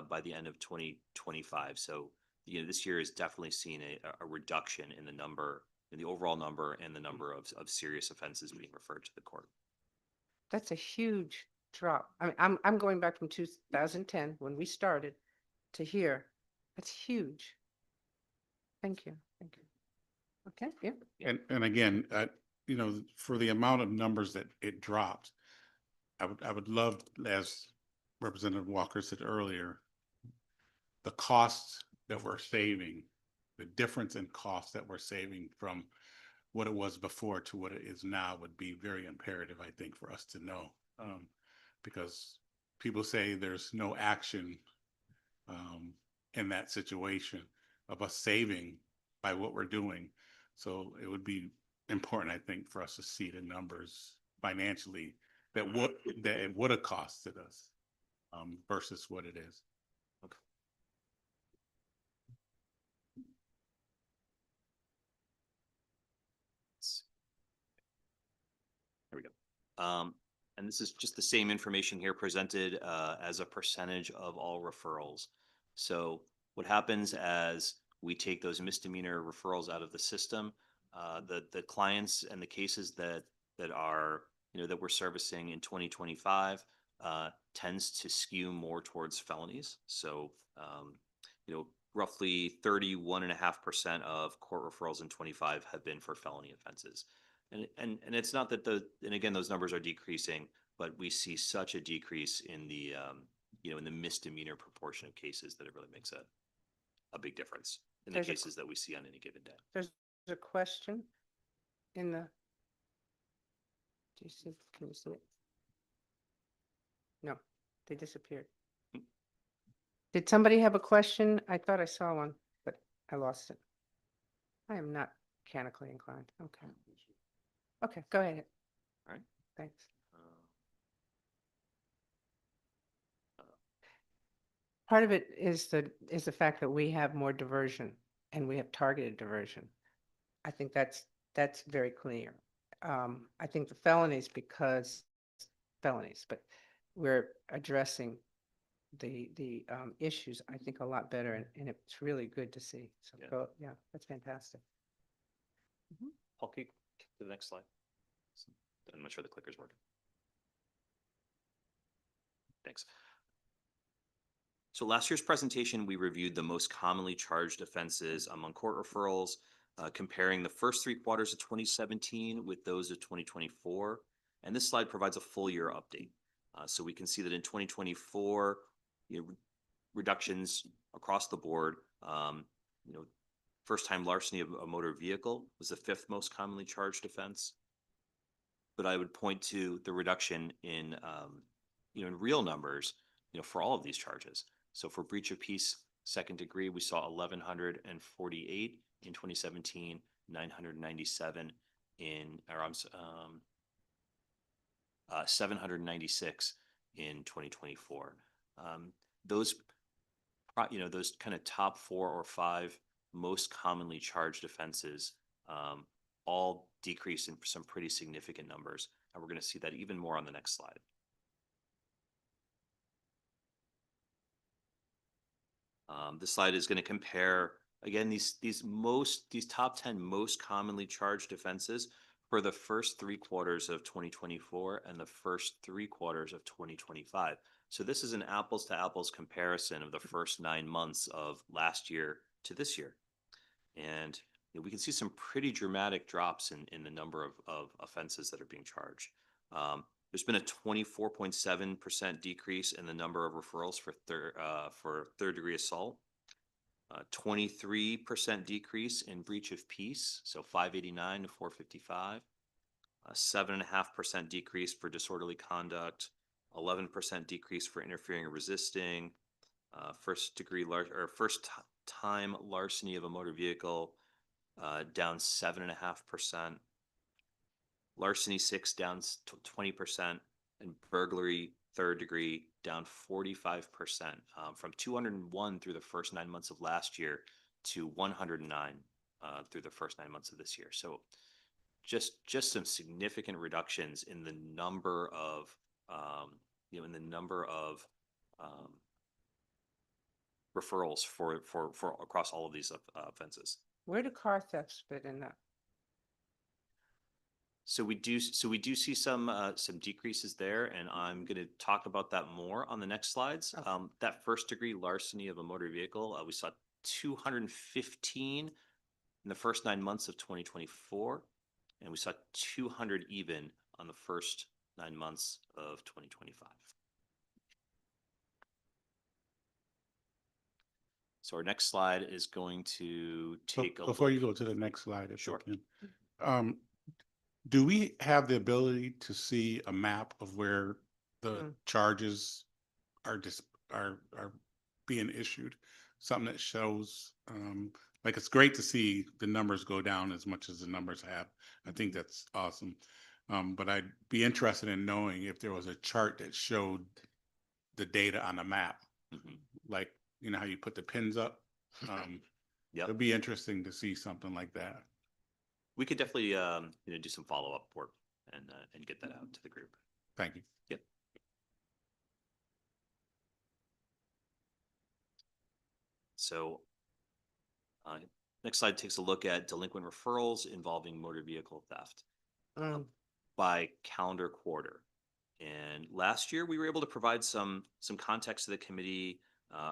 by the end of 2025. So this year is definitely seen a reduction in the number, in the overall number, and the number of serious offenses being referred to the court. That's a huge drop. I mean, I'm going back from 2010 when we started to here. That's huge. Thank you. Thank you. Okay, yeah. And again, for the amount of numbers that it dropped, I would love, as Representative Walker said earlier, the costs that we're saving, the difference in costs that we're saving from what it was before to what it is now would be very imperative, I think, for us to know. Because people say there's no action in that situation of us saving by what we're doing. So it would be important, I think, for us to see the numbers financially that it would have costed us versus what it is. Okay. There we go. And this is just the same information here presented as a percentage of all referrals. So what happens as we take those misdemeanor referrals out of the system, the clients and the cases that are, that we're servicing in 2025 tends to skew more towards felonies. So, roughly 31.5% of court referrals in 25 have been for felony offenses. And it's not that and again, those numbers are decreasing, but we see such a decrease in the, in the misdemeanor proportion of cases that it really makes a big difference in the There's a- cases that we see on any given day. There's a question in the, do you see, can you see it? No, they disappeared. Did somebody have a question? I thought I saw one, but I lost it. I am not mechanically inclined. Okay. Okay, go ahead. All right. Thanks. Part of it is the fact that we have more diversion and we have targeted diversion. I think that's very clear. I think the felonies because felonies, but we're addressing the issues, I think, a lot better, and it's really good to see. So yeah, that's fantastic. Paul, can you get to the next slide? I'm not sure the clicker's working. Thanks. So last year's presentation, we reviewed the most commonly charged offenses among court referrals. comparing the first 3 quarters of 2017 with those of 2024. And this slide provides a full year update. So we can see that in 2024, reductions across the board. First time larceny of a motor vehicle was the 5th most commonly charged offense. But I would point to the reduction in real numbers, for all of these charges. So for breach of peace, 2nd degree, we saw 1,148 in 2017, 997 in, 796 in 2024. Those kind of top 4 or 5 most commonly charged offenses all decreased in some pretty significant numbers. And we're going to see that even more on the next slide. This slide is going to compare, again, these top 10 most commonly charged offenses for the first 3 quarters of 2024 and the first 3 quarters of 2025. So this is an apples to apples comparison of the first 9 months of last year to this year. And we can see some pretty dramatic drops in the number of offenses that are being charged. There's been a 24.7% decrease in the number of referrals for 3rd degree assault, 23% decrease in breach of peace, so 589 to 455, a 7.5% decrease for disorderly conduct, 11% decrease for interfering or resisting, first time larceny of a motor vehicle, down 7.5%. Larceny 6 down 20%, and burglary 3rd degree down 45%, from 201 through the first 9 months of last year to 109 through the first 9 months of this year. So just some significant reductions in the number of referrals for across all of these offenses. Where do car thefts fit in that? So we do see some decreases there, and I'm going to talk about that more on the next slides. Okay. That 1st degree larceny of a motor vehicle, we saw 215 in the first 9 months of 2024, and we saw 200 even on the first 9 months of 2025. So our next slide is going to take a Before look. you go to the next slide, if you Sure. can. Do we have the ability to see a map of where the charges are being issued? Something that shows, like, it's great to see the numbers go down as much as the numbers have. I think that's awesome. But I'd be interested in knowing if there was a chart that showed the data on a map, like, how you put the pins up. Yep. It'd be interesting to see something like that. We could definitely do some follow-up work and get that out to the group. Thank you. Yep. So next slide takes a look at delinquent referrals involving motor vehicle theft by calendar quarter. And last year we were able to provide some context to the committee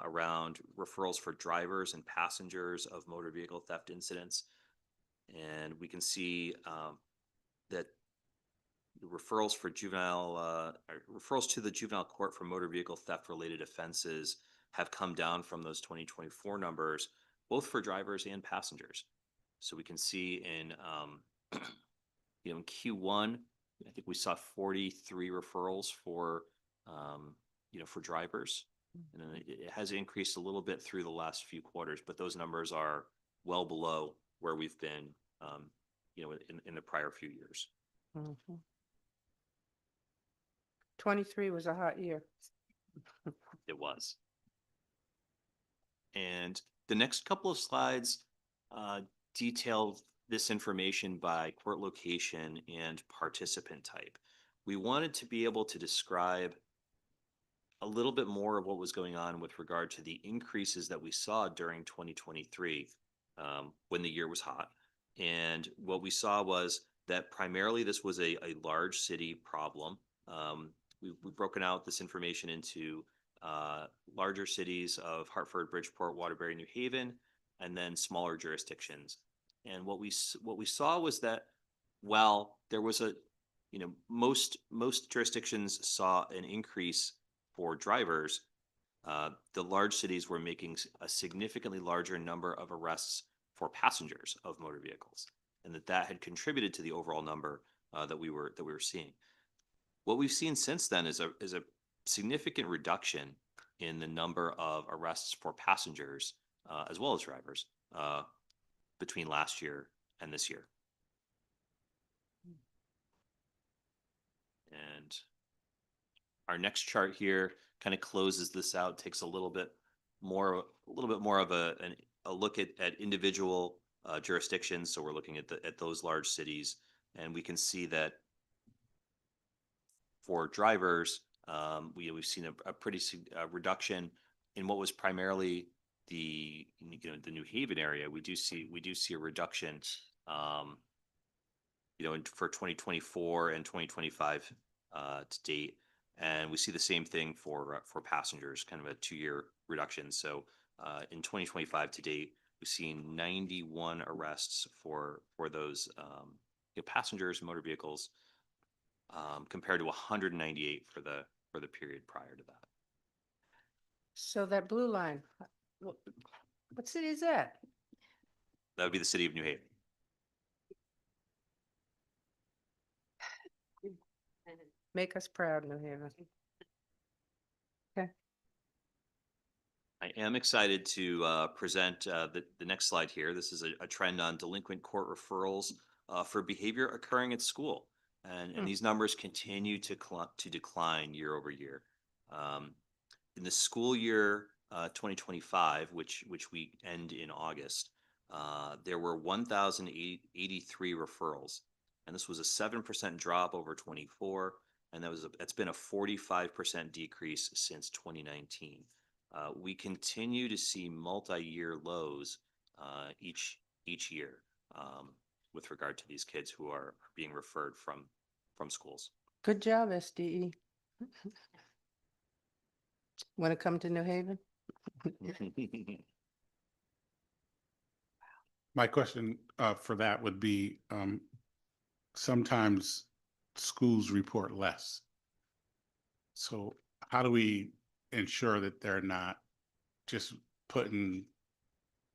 around referrals for drivers and passengers of motor vehicle theft incidents. And we can see that the referrals to the juvenile court for motor vehicle theft related offenses have come down from those 2024 numbers, both for drivers and passengers. So we can see in in Q1, I think we saw 43 referrals for drivers, and then it has increased a little bit through the last few quarters, but those numbers are well below where we've been, in the prior few years. 23 was a hot year. It was. And the next couple of slides detail this information by court location and participant type. We wanted to be able to describe a little bit more of what was going on with regard to the increases that we saw during 2023 when the year was hot. And what we saw was that primarily this was a large city problem. We've broken out this information into larger cities of Hartford, Bridgeport, Waterbury, New Haven, and then smaller jurisdictions. And what we saw was that while there was most jurisdictions saw an increase for drivers, the large cities were making a significantly larger number of arrests for passengers of motor vehicles, and that had contributed to the overall number that we were seeing. What we've seen since then is a significant reduction in the number of arrests for passengers as well as drivers between last year and this year. And our next chart here kind of closes this out, takes a little bit more of a look at individual jurisdictions. So we're looking at those large cities, and we can see that for drivers, we've seen a pretty reduction in what was primarily the New Haven area. We do see a reduction, for 2024 and 2025 to date, and we see the same thing for passengers, kind of a 2-year reduction. So in 2025 to date, we've seen 91 arrests for those passengers, motor vehicles, compared to 198 for the period prior to that. So that blue line, what city is that? That would be the city of New Haven. Make us proud, New Haven. Okay. I am excited to present the next slide here. This is a trend on delinquent court referrals for behavior occurring at school. And these numbers continue to decline year over year. In the school year 2025, which we end in August, there were 1,083 referrals. And this was a 7% drop over 24. And that's been a 45% decrease since 2019. We continue to see multi-year lows each year with regard to these kids who are being referred from schools. Good job, SDE. Want to come to New Haven? My question for that would be, sometimes schools report less. So how do we ensure that they're not just putting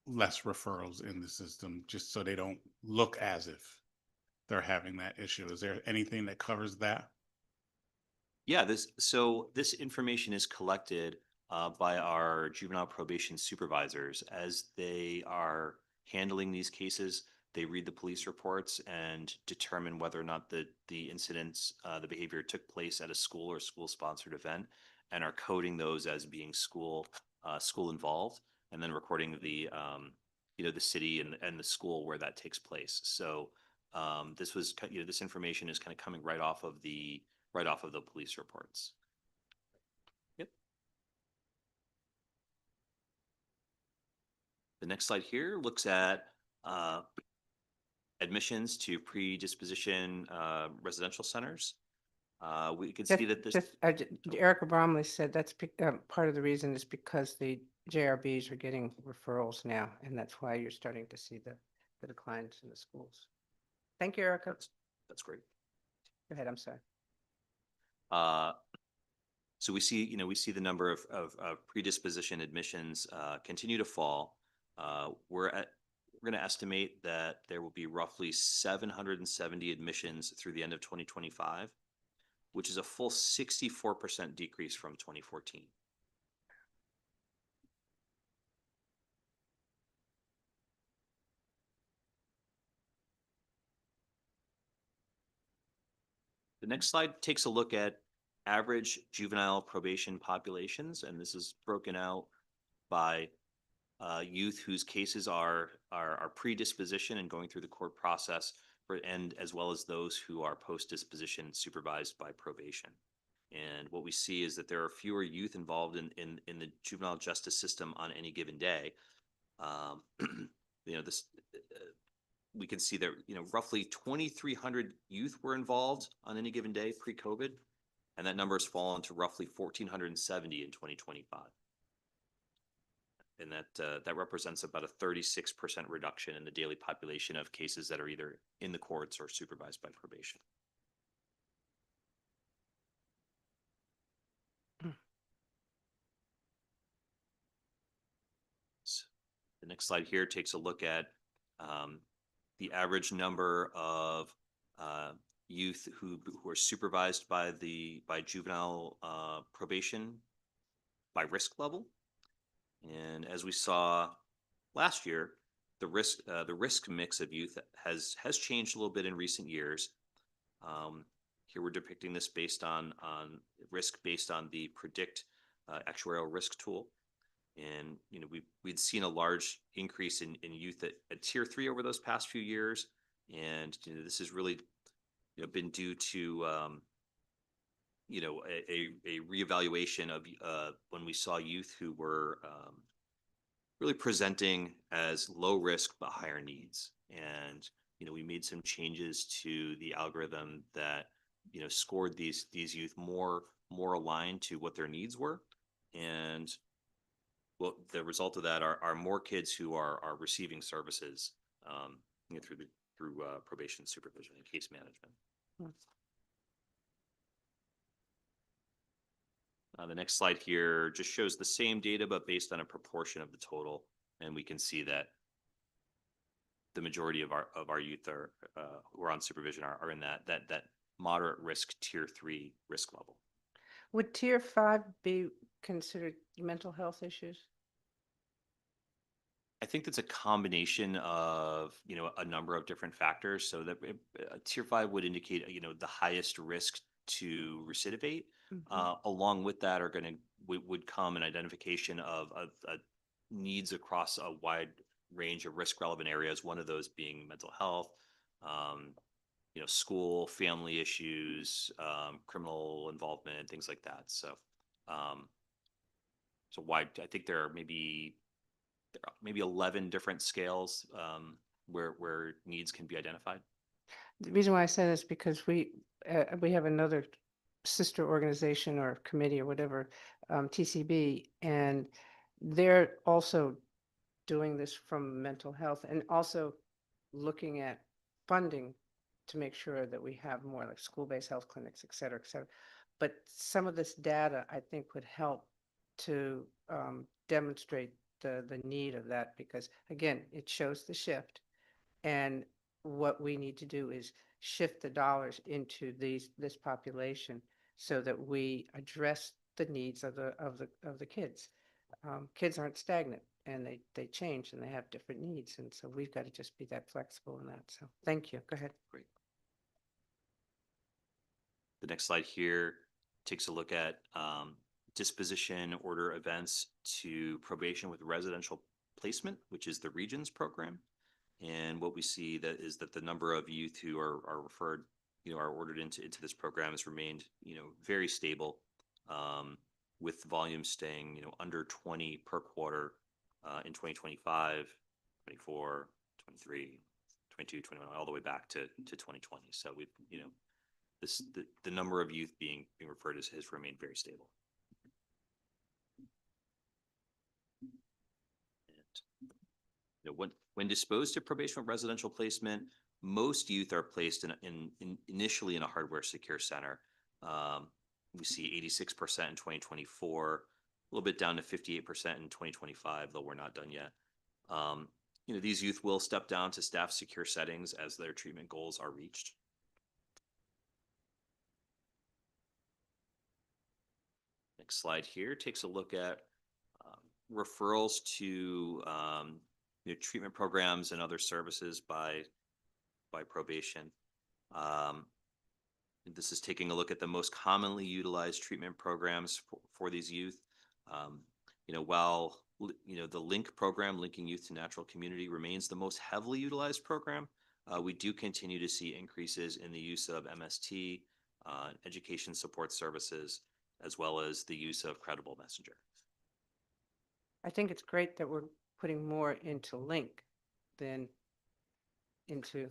less referrals in the system just so they don't look as if they're having that issue? Is there anything that covers that? Yeah, this information is collected by our juvenile probation supervisors as they are handling these cases. They read the police reports and determine whether or not the incidents, the behavior took place at a school or school-sponsored event, and are coding those as being school involved, and then recording the city and the school where that takes place. So this information is kind of coming right off of the police reports. Yep. The next slide here looks at admissions to predisposition residential centers. We can see that this. Erica Bromley said that's part of the reason is because the JRBs are getting referrals now, and that's why you're starting to see the declines in the schools. Thank you, Erica. That's great. Go ahead, I'm sorry. So we see the number of predisposition admissions continue to fall. We're going to estimate that there will be roughly 770 admissions through the end of 2025, which is a full 64% decrease from 2014. The next slide takes a look at average juvenile probation populations, and this is broken out by youth whose cases are predisposition and going through the court process, and as well as those who are post-disposition supervised by probation. And what we see is that there are fewer youth involved in the juvenile justice system on any given day. We can see that roughly 2,300 youth were involved on any given day pre-COVID, and that number has fallen to roughly 1,470 in 2025. and that represents about a 36% reduction in the daily population of cases that are either in the courts or supervised by probation. The next slide here takes a look at the average number of youth who are supervised by juvenile probation by risk level. And as we saw last year, the risk mix of youth has changed a little bit in recent years. Here we're depicting this based on risk based on the Predict actuarial risk tool. And we'd seen a large increase in youth at tier 3 over those past few years, and this has really been due to a reevaluation of when we saw youth who were really presenting as low risk but higher needs, and we made some changes to the algorithm that scored these youth more aligned to what their needs were, and well, the result of that are more kids who are receiving services through probation supervision and case management. The next slide here just shows the same data, but based on a proportion of the total, and we can see that the majority of our youth who are on supervision are in that moderate risk tier 3 risk level. Would tier 5 be considered mental health issues? I think that's a combination of a number of different factors. So that tier 5 would indicate the highest risk to recidivate. Along with that would come an identification of needs across a wide range of risk relevant areas. One of those being mental health, school, family issues, criminal involvement, things like that. So wide. I think there are maybe 11 different scales where needs can be identified. The reason why I say this is because we have another sister organization or committee or whatever, TCB, and they're also doing this from mental health and also looking at funding to make sure that we have more like school-based health clinics, et cetera, et cetera. But some of this data, I think, would help to demonstrate the need of that, because again, it shows the shift, and what we need to do is shift the dollars into this population so that we address the needs of the kids. Kids aren't stagnant, and they change and they have different needs, and so we've got to just be that flexible in that. So thank you. Go ahead. Great. The next slide here takes a look at disposition order events to probation with residential placement, which is the Regions program. And what we see is that the number of youth who are referred, are ordered into this program has remained, very stable, with volume staying, under 20 per quarter in 2025, 24, 23, 22, 21, all the way back to 2020. So we've, the number of youth being referred has remained very stable. When disposed to probation with residential placement, most youth are placed initially in a hardware secure center. We see 86% in 2024, a little bit down to 58% in 2025, though we're not done yet. These youth will step down to staff secure settings as their treatment goals are reached. Next slide here takes a look at referrals to treatment programs and other services by probation. This is taking a look at the most commonly utilized treatment programs for these youth. While the LINK program, Linking Youth to Natural Community, remains the most heavily utilized program, we do continue to see increases in the use of MST, education support services, as well as the use of Credible Messenger. I think it's great that we're putting more into LINK than into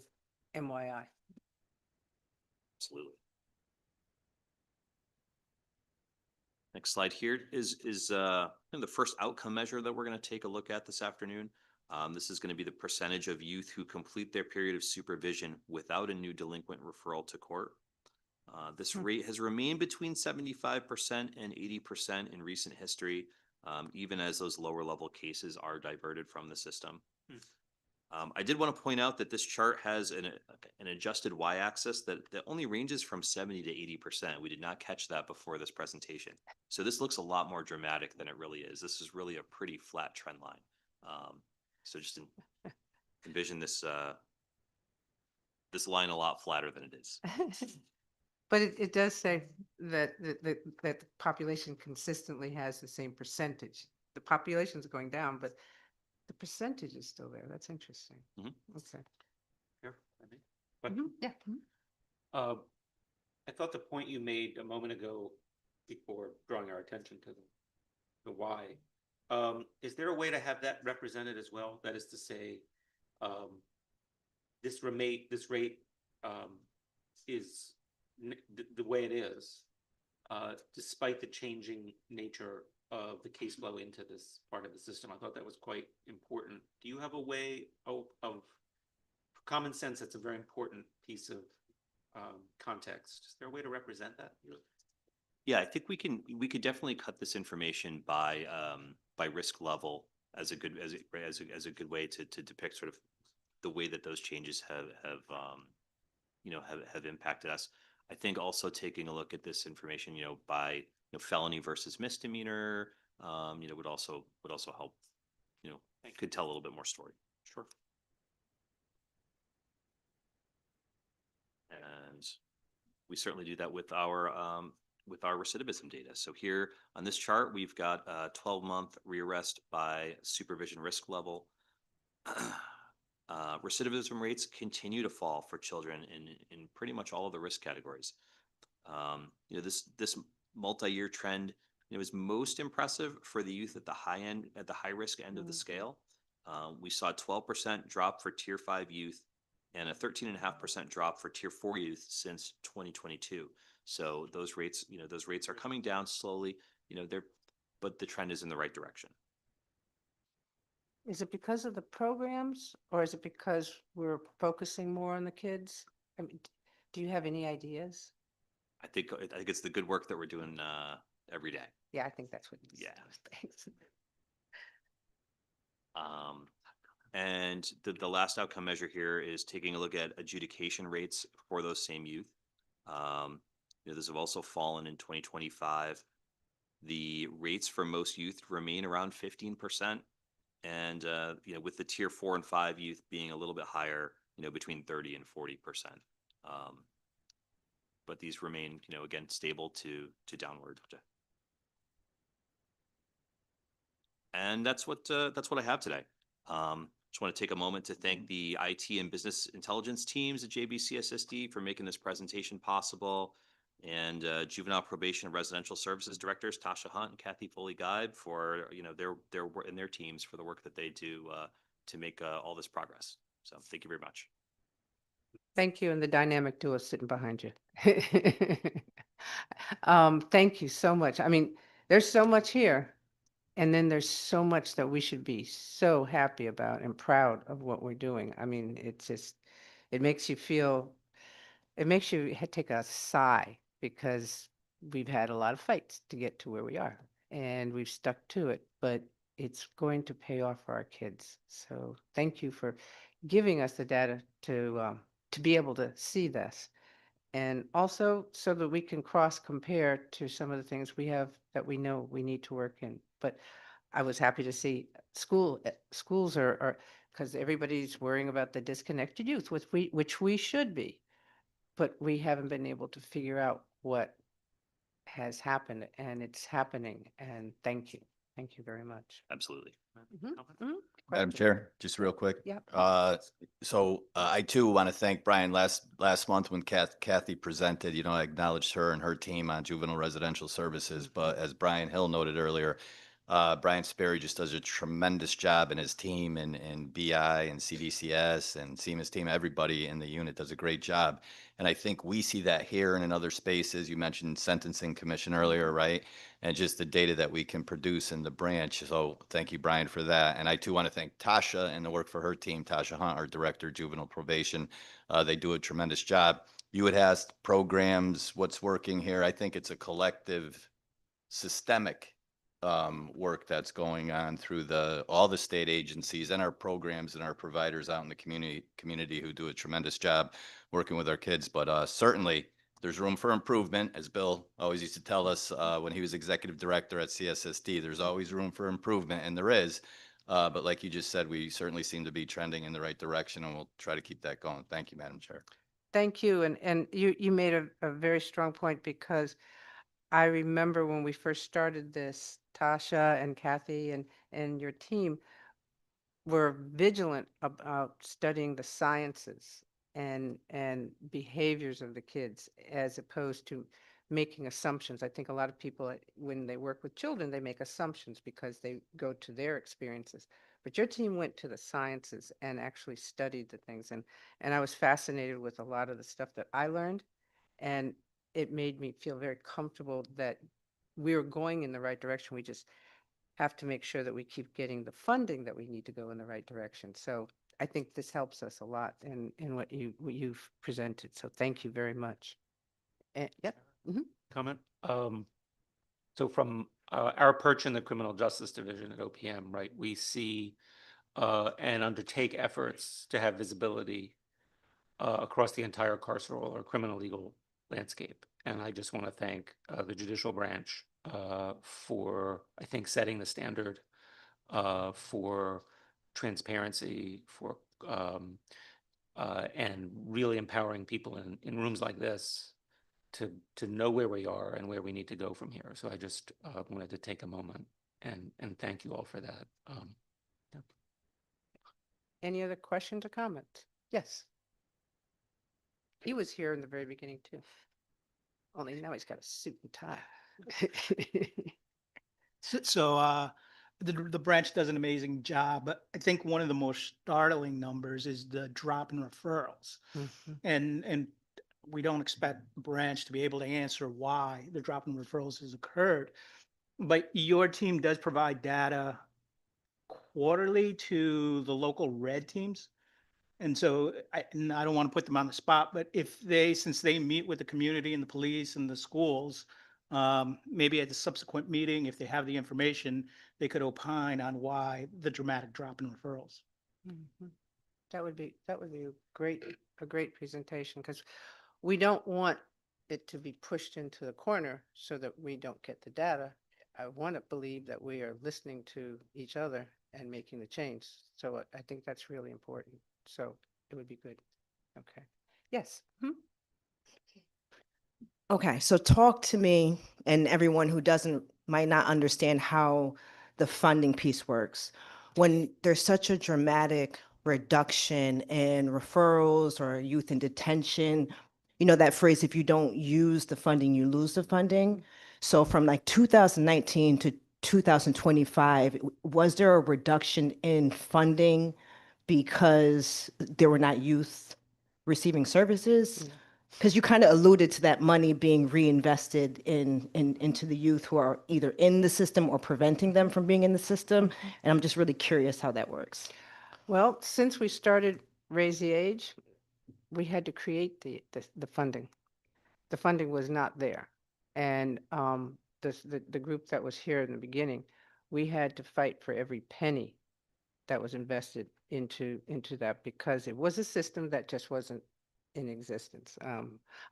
MYI. Absolutely. Next slide here is the first outcome measure that we're going to take a look at this afternoon. This is going to be the percentage of youth who complete their period of supervision without a new delinquent referral to court. This rate has remained between 75% and 80% in recent history, even as those lower level cases are diverted from the system. I did want to point out that this chart has an adjusted y-axis that only ranges from 70 to 80%. We did not catch that before this presentation. So this looks a lot more dramatic than it really is. This is really a pretty flat trend line. So just envision this this line a lot flatter than it is. But it does say that that the population consistently has the same percentage. The population's going down, but the percentage is still there. That's interesting. Okay. Here, I think. Yeah. I thought the point you made a moment ago before drawing our attention to the why, is there a way to have that represented as well? That is to say, this rate is the way it is, despite the changing nature of the case flow into this part of the system. I thought that was quite important. Do you have a way of common sense? That's a very important piece of context. Is there a way to represent that? Yeah, I think we could definitely cut this information by risk level as a good way to depict sort of the way that those changes have impacted us. I think also taking a look at this information, by felony versus misdemeanor, would also help. Could tell a little bit more story. Sure. And we certainly do that with our recidivism data. So here on this chart, we've got a 12-month rearrest by supervision risk level. Recidivism rates continue to fall for children in pretty much all of the risk categories. This multi-year trend, is most impressive for the youth at the high risk end of the scale. We saw a 12% drop for Tier 5 youth and a 13.5% drop for Tier 4 youth since 2022. So those rates are coming down slowly. But the trend is in the right direction. Is it because of the programs, or is it because we're focusing more on the kids? I mean, do you have any ideas? I think it's the good work that we're doing every day. Yeah, I think that's what it is. Yeah. Thanks. And the last outcome measure here is taking a look at adjudication rates for those same youth. Those have also fallen in 2025. The rates for most youth remain around 15%. And, with the Tier 4 and 5 youth being a little bit higher, between 30 and 40%. But these remain, again, stable to downward. And that's what I have today. Just want to take a moment to thank the IT and business intelligence teams at JBCSSD for making this presentation possible, and Juvenile Probation and Residential Services Directors Tasha Hunt and Kathy Foley-Geib for their work and their teams for the work that they do to make all this progress. So thank you very much. Thank you, and the dynamic duo sitting behind you. Thank you so much. I mean, there's so much here, and then there's so much that we should be so happy about and proud of what we're doing. I mean, it makes you take a sigh, because we've had a lot of fights to get to where we are, and we've stuck to it, but it's going to pay off for our kids. So thank you for giving us the data to be able to see this, and also so that we can cross compare to some of the things we have that we know we need to work in. But I was happy to see schools are, because everybody's worrying about the disconnected youth, which we should be, but we haven't been able to figure out what has happened, and it's happening. And thank you very much. Absolutely. Madam Question? Chair, just real quick. Yeah. I too want to thank Brian. Last month when Kathy presented, I acknowledged her and her team on juvenile residential services. But as Brian Hill noted earlier, Brian Sperry just does a tremendous job, and his team and BI and CDCS and SEMA's team, everybody in the unit does a great job. And I think we see that here and in other spaces. You mentioned Sentencing Commission earlier, right? And just the data that we can produce in the branch. So thank you, Brian, for that. And I too want to thank Tasha and the work for her team, Tasha Hunt, our Director of Juvenile Probation. They do a tremendous job. You had asked programs, what's working here. I think it's a collective systemic work that's going on through all the state agencies and our programs and our providers out in the community who do a tremendous job working with our kids. But certainly there's room for improvement, as Bill always used to tell us when he was executive director at CSSD. There's always room for improvement, and there is. But like you just said, we certainly seem to be trending in the right direction, and we'll try to keep that going. Thank you, Madam Chair. Thank you. And you made a very strong point, because I remember when we first started this, Tasha and Kathy and your team were vigilant about studying the sciences and behaviors of the kids, as opposed to making assumptions. I think a lot of people, when they work with children, they make assumptions because they go to their experiences. But your team went to the sciences and actually studied the things. And I was fascinated with a lot of the stuff that I learned. And it made me feel very comfortable that we were going in the right direction. We just have to make sure that we keep getting the funding that we need to go in the right direction. So I think this helps us a lot in what you've presented. So thank you very much. Yep. Comment? So from our perch in the Criminal Justice Division at OPM, right, we see and undertake efforts to have visibility across the entire carceral or criminal legal landscape. And I just want to thank the judicial branch for, I think, setting the standard for transparency, for and really empowering people in rooms like this to know where we are and where we need to go from here. So I just wanted to take a moment and thank you all for that. Yeah. Any other questions or comments? Yes. He was here in the very beginning too. Only now he's got a suit and tie. So the branch does an amazing job, but I think one of the most startling numbers is the drop in referrals. And we don't expect the branch to be able to answer why the drop in referrals has occurred. But your team does provide data quarterly to the local red teams. And so and I don't want to put them on the spot, but if since they meet with the community and the police and the schools, maybe at the subsequent meeting, if they have the information, they could opine on why the dramatic drop in referrals. That would be a great presentation, because we don't want it to be pushed into the corner so that we don't get the data. I want to believe that we are listening to each other and making the change. So I think that's really important. So it would be good. Okay. Yes. Okay, so talk to me and everyone who might not understand how the funding piece works. When there's such a dramatic reduction in referrals or youth in detention, you know that phrase, if you don't use the funding, you lose the funding. So from like 2019 to 2025, was there a reduction in funding because there were not youth receiving services? Because you kind of alluded to that money being reinvested into the youth who are either in the system or preventing them from being in the system. And I'm just really curious how that works. Well, since we started Raise the Age, we had to create the funding. The funding was not there. And the group that was here in the beginning, we had to fight for every penny that was invested into that, because it was a system that just wasn't in existence.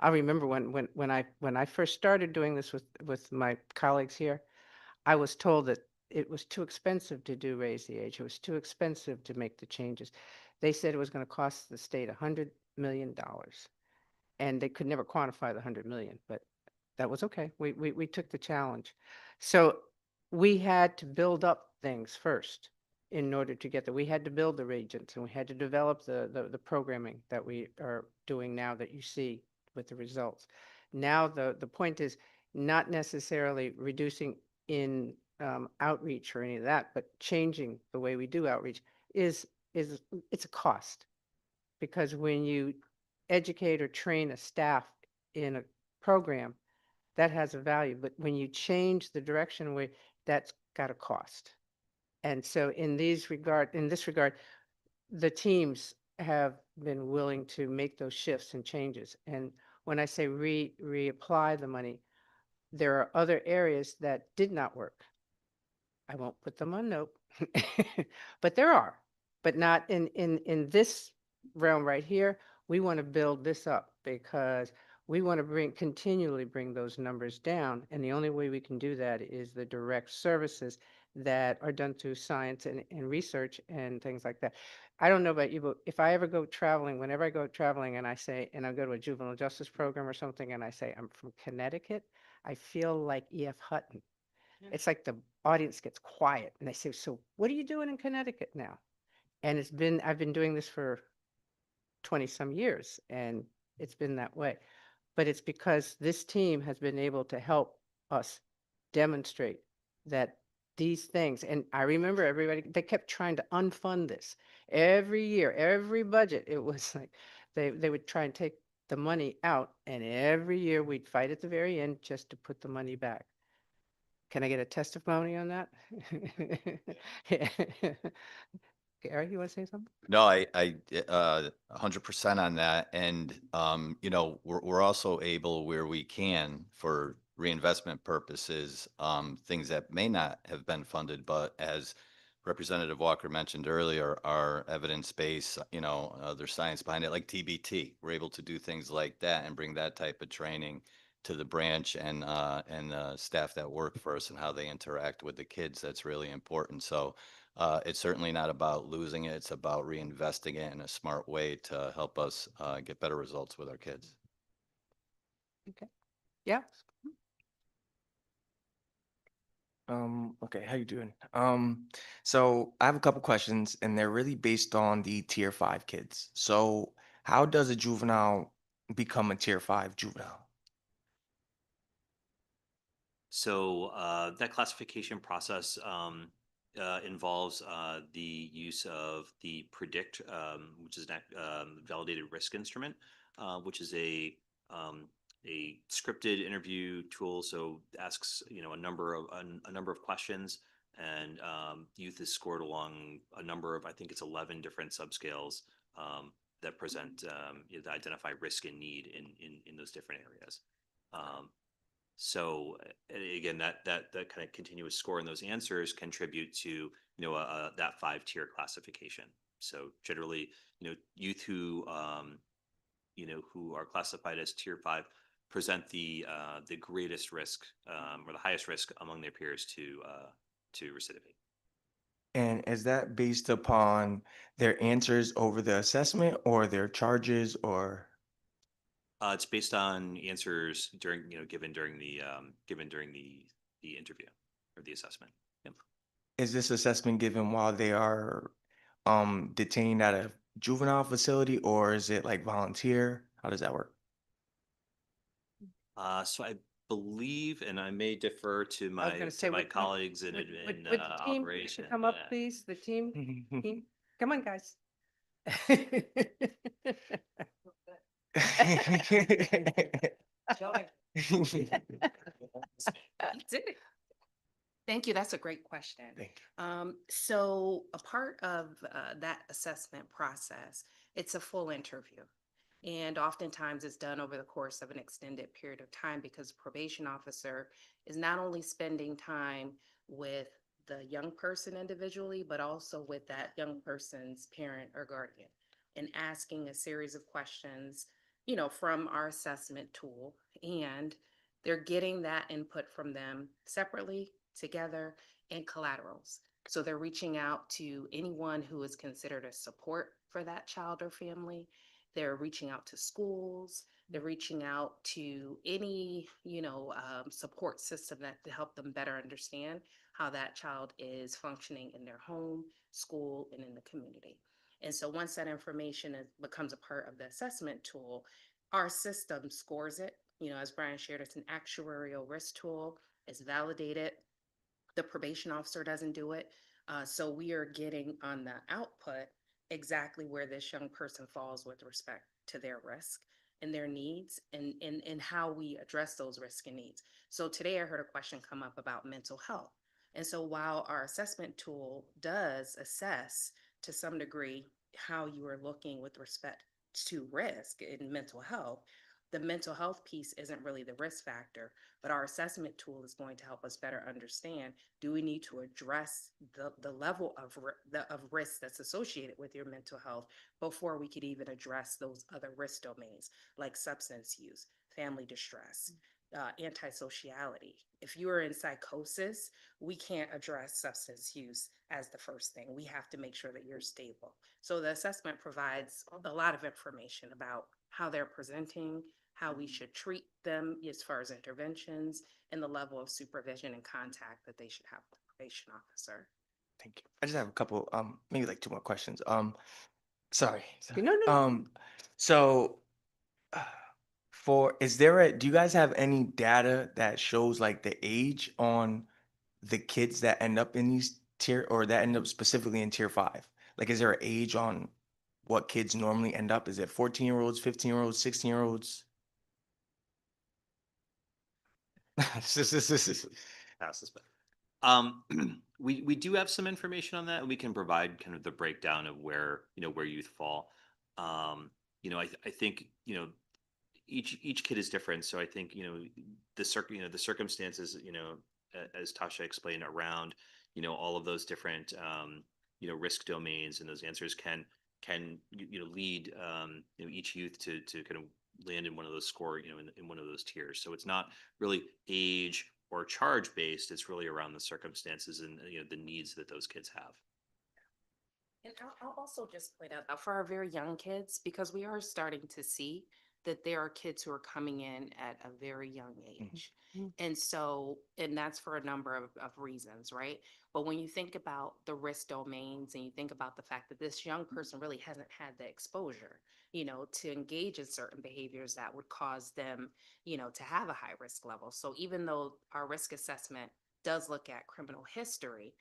I remember when I first started doing this with my colleagues here, I was told that it was too expensive to do Raise the Age. It was too expensive to make the changes. They said it was going to cost the state $100 million, and they could never quantify the 100 million, but that was okay. We took the challenge. So we had to build up things first in order to get there. We had to build the regents, and we had to develop the programming that we are doing now that you see with the results. Now the point is not necessarily reducing in outreach or any of that, but changing the way we do outreach is it's a cost. Because when you educate or train a staff in a program, that has a value. But when you change the direction, that's got a cost. And so in this regard, the teams have been willing to make those shifts and changes. And when I say reapply the money, there are other areas that did not work. I won't put them on note, but there are, but not in this realm right here. We want to build this up because we want to continually bring those numbers down. And the only way we can do that is the direct services that are done through science and research and things like that. I don't know about you, but if I ever go traveling, whenever I go traveling and I go to a juvenile justice program or something and I say, I'm from Connecticut, I feel like E.F. Hutton. It's like the audience gets quiet and they say, so what are you doing in Connecticut now? And I've been doing this for 20 some years and it's been that way. But it's because this team has been able to help us demonstrate that these things, and I remember everybody, they kept trying to unfund this. Every year, every budget, it was like they would try and take the money out, and every year we'd fight at the very end just to put the money back. Can I get a testimony on that? Gary, you want to say something? No, I 100% on that. And, you know, we're also able where we can for reinvestment purposes, things that may not have been funded, but as Representative Walker mentioned earlier, our evidence base, you know, there's science behind it, like TBT. We're able to do things like that and bring that type of training to the branch and staff that work for us and how they interact with the kids. That's really important. So it's certainly not about losing it. It's about reinvesting it in a smart way to help us get better results with our kids. Okay. Yeah. Okay, how you doing? So I have a couple questions and they're really based on the tier 5 kids. So how does a juvenile become a tier 5 juvenile? So that classification process involves the use of the PREDICT, which is a validated risk instrument, which is a scripted interview tool. So asks a number of questions, and youth is scored along a number of, I think it's 11 different subscales that present that identify risk and need in those different areas. So again, that kind of continuous score in those answers contribute to that 5-tier classification. So generally, youth who who are classified as tier 5 present the greatest risk or the highest risk among their peers to recidivate. And is that based upon their answers over the assessment or their charges or? It's based on answers given during the interview or the assessment. Yep. Is this assessment given while they are detained at a juvenile facility or is it like volunteer? How does that work? So I believe, and I may defer to I was my gonna say, colleagues in would the team operation. come up, please? The team? Come on, guys. Thank you. That's a great question. Thank So a part of that assessment process, it's a full interview. And oftentimes it's done over the course of an extended period of time because the probation officer is not only spending time with the young person individually, but also with that young person's parent or guardian and asking a series of questions, from our assessment tool. And they're getting that input from them separately, together, and collaterals. So they're reaching out to anyone who is considered a support for that child or family. They're reaching out to schools. They're reaching out to any, support system that to help them better understand how that child is functioning in their home, school, and in the community. And so once that information becomes a part of the assessment tool, our system scores it. As Brian shared, it's an actuarial risk tool. It's validated. The probation officer doesn't do it. So we are getting on the output exactly where this young person falls with respect to their risk and their needs and how we address those risks and needs. So today I heard a question come up about mental health. And so while our assessment tool does assess to some degree how you are looking with respect to risk in mental health, the mental health piece isn't really the risk factor, but our assessment tool is going to help us better understand, do we need to address the level of risk that's associated with your mental health before we could even address those other risk domains like substance use, family distress, antisociality. If you are in psychosis, we can't address substance use as the first thing. We have to make sure that you're stable. So the assessment provides a lot of information about how they're presenting, how we should treat them as far as interventions, and the level of supervision and contact that they should have with the probation officer. Thank you. I just have a couple, maybe like 2 more questions. Sorry. No, no. So do you guys have any data that shows like the age on the kids that end up in these tier or that end up specifically in tier 5? Like, is there an age on what kids normally end up? Is it 14-year-olds, 15-year-olds, 16-year-olds? Pass this back. We do have some information on that, and we can provide kind of the breakdown of where, where youth fall. I think, each kid is different. So I think, the circumstances, as Tasha explained around, all of those different, risk domains and those answers can lead, each youth to kind of land in one of those in one of those tiers. So it's not really age or charge based. It's really around the circumstances and the needs that those kids have. And I'll also just point out that for our very young kids, because we are starting to see that there are kids who are coming in at a very young age. And so, and that's for a number of reasons, right? But when you think about the risk domains and you think about the fact that this young person really hasn't had the exposure, to engage in certain behaviors that would cause them, to have a high risk level. So even though our risk assessment does look at criminal history,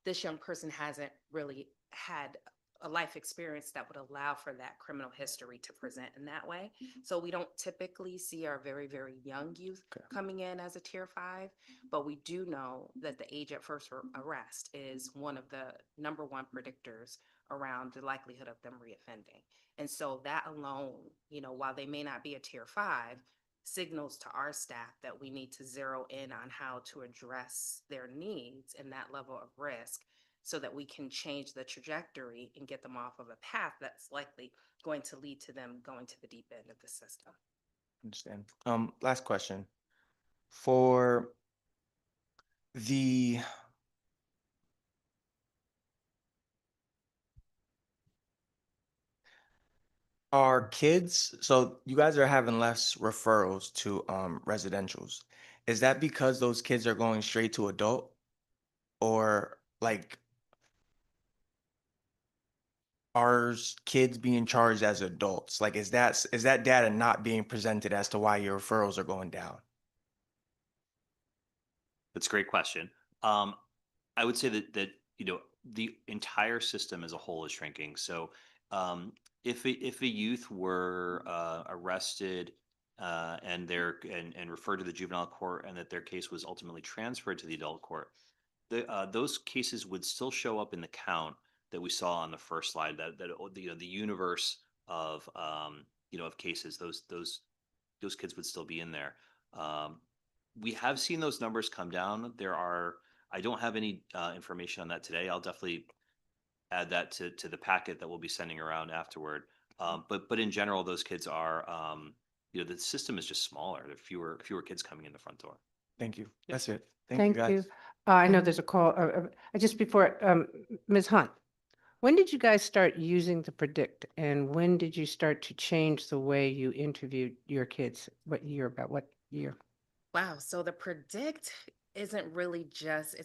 this young person hasn't really had a life experience that would allow for that criminal history to present in that way. So we don't typically see our very, very young youth coming in as a tier 5, but we do know that the age at first arrest is one of the number 1 predictors around the likelihood of them reoffending. And so that alone, while they may not be a tier 5, signals to our staff that we need to zero in on how to address their needs and that level of risk so that we can change the trajectory and get them off of a path that's likely going to lead to them going to the deep end of the system. Understand. Last question. For the Are kids, so you guys are having less referrals to residentials. Is that because those kids are going straight to adult? Or like are kids being charged as adults? Like is that data not being presented as to why your referrals are going down? That's a great question. I would say that the entire system as a whole is shrinking. So if a youth were arrested and referred to the juvenile court, and that their case was ultimately transferred to the adult court, those cases would still show up in the count that we saw on the first slide. That the universe of of cases, those kids would still be in there. We have seen those numbers come down. I don't have any information on that today. I'll definitely add that to the packet that we'll be sending around afterward. But in general, those kids are, the system is just smaller. There are fewer kids coming in the front door. Thank you. Yeah. That's it. Thank you, guys. you. I know there's a call, just before, Ms. Hunt, when did you guys start using the Predict, and when did you start to change the way you interviewed your kids? What year? Wow. So the Predict it's not really just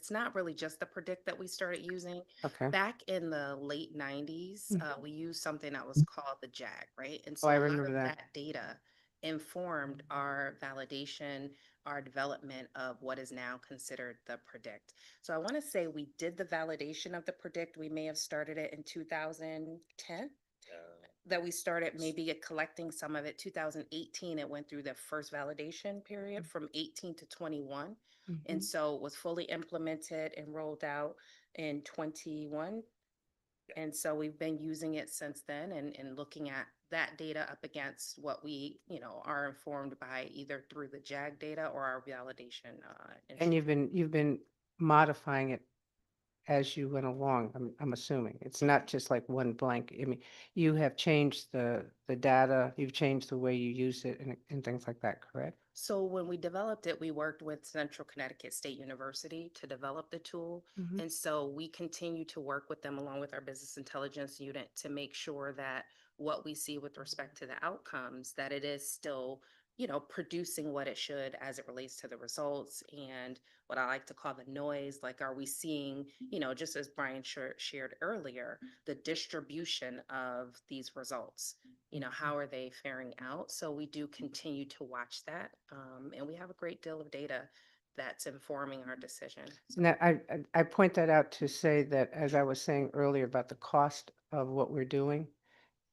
the Predict that we started using. Okay. Back in the late 90s, we used something that was called the JAG, right? And so I a lot remember of that. that data informed our validation our development of what is now considered the predict. So I want to say we did the validation of the predict. We may have started it in 2010. That we started maybe collecting some of it. 2018, it went through the first validation period from 18 to 21. And Mhm. so it was fully implemented and rolled out in 21. And so we've been using it since then and looking at that data up against what we, are informed by either through the JAG data or our validation. And you've been modifying it as you went along, I'm assuming. It's not just like one blank. I mean, you have changed the data, you've changed the way you use it and things like that, correct? So when we developed it, we worked with Central Connecticut State University to develop the tool. Mhm. And so we continue to work with them along with our business intelligence unit to make sure that what we see with respect to the outcomes, that it is still, producing what it should as it relates to the results and what I like to call the noise. Like, are we seeing, just as Brian shared earlier, the distribution of these results? How are they faring out? So we do continue to watch that. And we have a great deal of data that's informing our decision. Now, I point that out to say that, as I was saying earlier about the cost of what we're doing,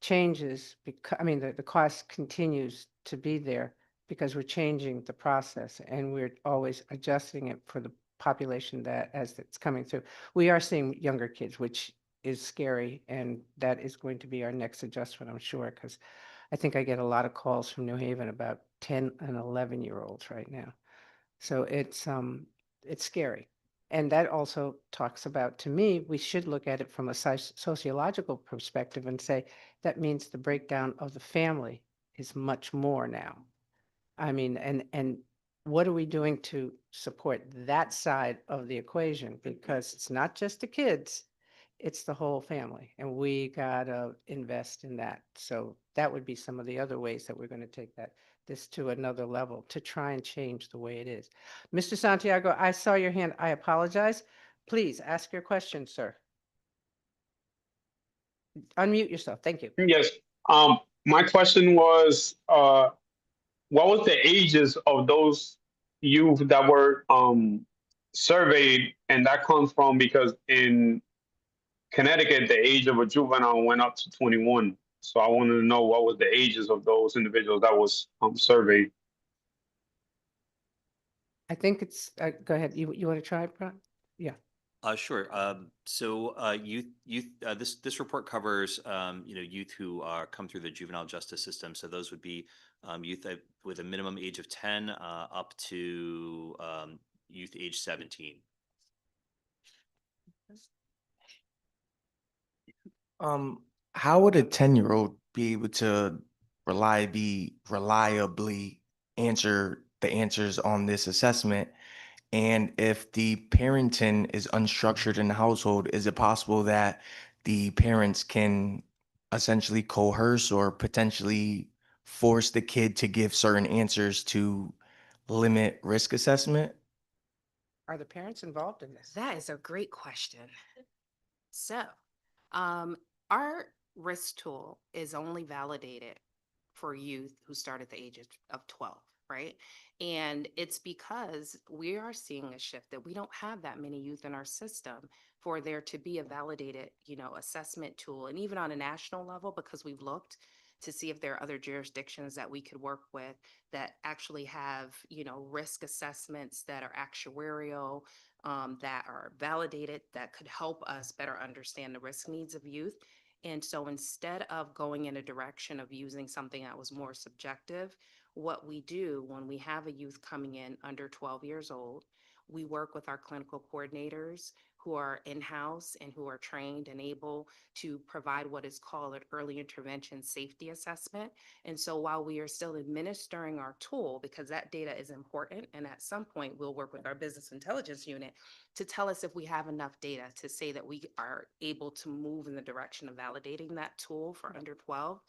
changes because, I mean, the cost continues to be there because we're changing the process and we're always adjusting it for the population that as it's coming through. We are seeing younger kids, which is scary, and that is going to be our next adjustment, I'm sure, because I think I get a lot of calls from New Haven about 10 and 11-year-olds right now. So it's scary. And that also talks about, to me, we should look at it from a sociological perspective and say that means the breakdown of the family is much more now. I mean, and what are we doing to support that side of the equation? Because it's not just the kids, it's the whole family, and we gotta invest in that. So that would be some of the other ways that we're gonna take this to another level to try and change the way it is. Mr. Santiago, I saw your hand. I apologize. Please ask your question, sir. Unmute yourself. Thank you. Yes. My question was, what was the ages of those youth that were surveyed? And that comes from because in Connecticut, the age of a juvenile went up to 21. So I wanted to know what was the ages of those individuals that was surveyed. I think it's, go ahead. You want to try, Brian? Yeah. Sure. This report covers, youth who come through the juvenile justice system. So those would be youth with a minimum age of 10 up to youth age 17. How would a 10-year-old be able to reliably answer the answers on this assessment? And if the parenting is unstructured in the household, is it possible that the parents can essentially coerce or potentially force the kid to give certain answers to limit risk assessment? Are the parents involved in this? That is a great question. So, our risk tool is only validated for youth who start at the age of 12, right? And it's because we are seeing a shift that we don't have that many youth in our system for there to be a validated, assessment tool. And even on a national level, because we've looked to see if there are other jurisdictions that we could work with that actually have, risk assessments that are actuarial, that are validated, that could help us better understand the risk needs of youth. And so instead of going in a direction of using something that was more subjective, what we do when we have a youth coming in under 12 years old, we work with our clinical coordinators who are in-house and who are trained and able to provide what is called an early intervention safety assessment. And so while we are still administering our tool, because that data is important, and at some point we'll work with our business intelligence unit to tell us if we have enough data to say that we are able to move in the direction of validating that tool for under 12.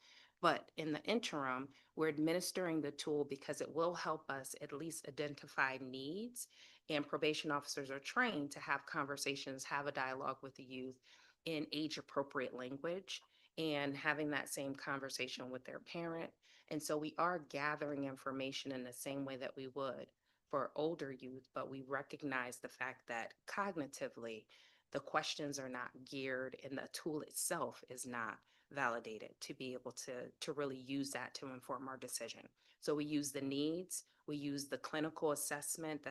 But in the interim, we're administering the tool because it will help us at least identify needs, and probation officers are trained to have conversations, have a dialogue with the youth in age appropriate language and having that same conversation with their parent. And so we are gathering information in the same way that we would for older youth, but we recognize the fact that cognitively, the questions are not geared and the tool itself is not validated to be able to really use that to inform our decision. So we use the needs, we use the clinical assessment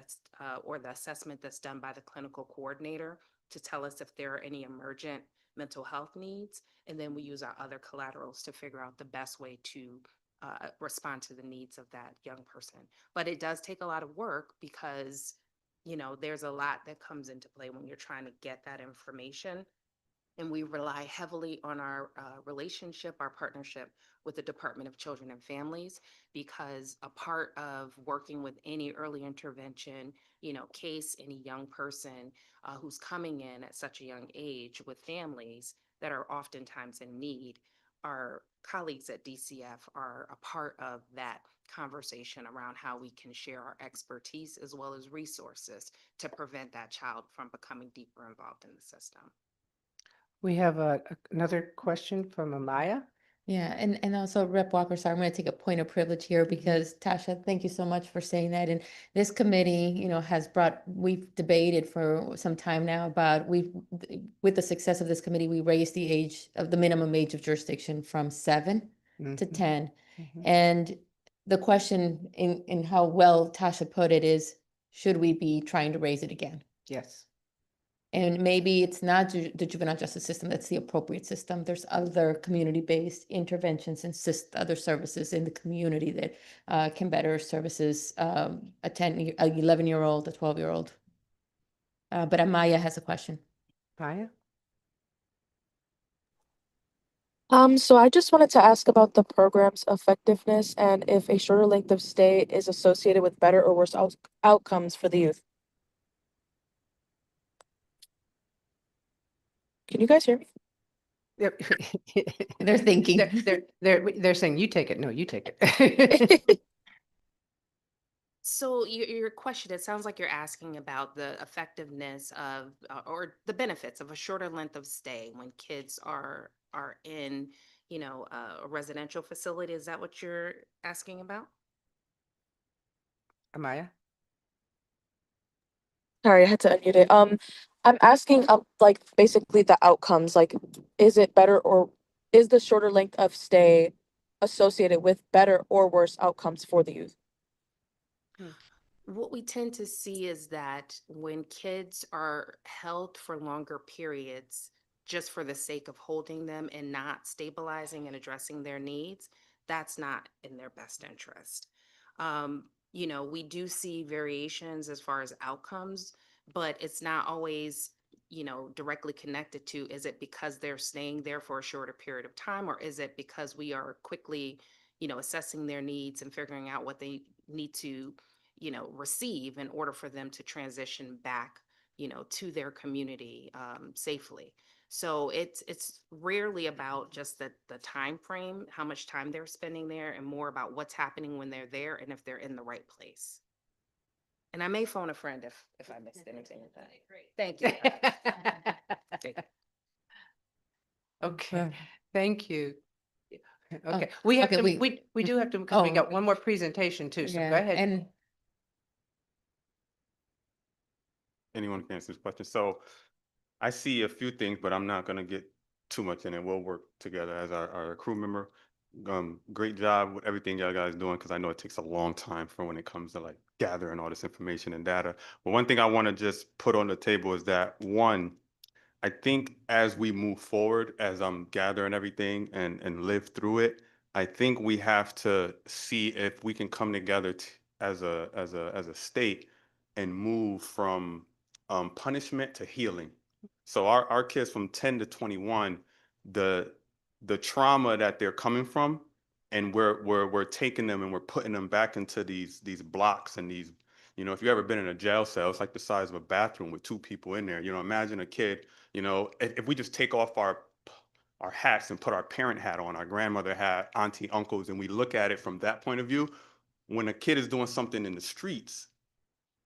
or the assessment that's done by the clinical coordinator to tell us if there are any emergent mental health needs. And then we use our other collaterals to figure out the best way to respond to the needs of that young person. But it does take a lot of work because, there's a lot that comes into play when you're trying to get that information. And we rely heavily on our relationship, our partnership with the Department of Children and Families, because a part of working with any early intervention, case, any young person who's coming in at such a young age with families that are oftentimes in need, our colleagues at DCF are a part of that conversation around how we can share our expertise as well as resources to prevent that child from becoming deeper involved in the system. We have another question from Amaya. Yeah, and also Rep. Walker, sorry, I'm going to take a point of privilege here because Tasha, thank you so much for saying that. And this committee, we've debated for some time now about with the success of this committee, we raised the minimum age of jurisdiction from 7 to 10. And the question in how well Tasha put it is, should we be trying to raise it again? Yes. And maybe it's not the juvenile justice system that's the appropriate system. There's other community-based interventions and other services in the community that can better services a 11-year-old, a 12-year-old. But Amaya has a question. Maya? So I just wanted to ask about the program's effectiveness and if a shorter length of stay is associated with better or worse outcomes for the youth. Can you guys hear me? Yep. They're thinking. They're saying, you take it. No, you take it. So your question, it sounds like you're asking about the effectiveness of or the benefits of a shorter length of stay when kids are in, a residential facility. Is that what you're asking about? Amaya? Sorry, I had to unmute it. I'm asking like basically the outcomes, like is it better or is the shorter length of stay associated with better or worse outcomes for the youth? What we tend to see is that when kids are held for longer periods, just for the sake of holding them and not stabilizing and addressing their needs, that's not in their best interest. We do see variations as far as outcomes, but it's not always, directly connected to, is it because they're staying there for a shorter period of time, or is it because we are quickly, assessing their needs and figuring out what they need to receive in order for them to transition back, to their community safely. So it's rarely about just the time frame, how much time they're spending there, and more about what's happening when they're there and if they're in the right place. And I may phone a friend if I missed anything with that. Thank you. Okay, thank you. Okay, Oh, we have okay, to, we do have to, because we Oh, got one more presentation too, so go yeah, ahead. and Anyone can answer this question. So I see a few things, but I'm not going to get too much in it. We'll work together as our crew member. Great job with everything y'all guys doing, because I know it takes a long time for when it comes to like gathering all this information and data. But one thing I want to just put on the table is that, one, I think as we move forward, as I'm gathering everything and live through it, I think we have to see if we can come together as a state and move from punishment to healing. So our kids from 10 to 21, the trauma that they're coming from, and we're taking them and we're putting them back into these blocks and these, if you've ever been in a jail cell, it's like the size of a bathroom with two people in there. Imagine a kid, if we just take off our hats and put our parent hat on, our grandmother hat, auntie, uncles, and we look at it from that point of view, when a kid is doing something in the streets,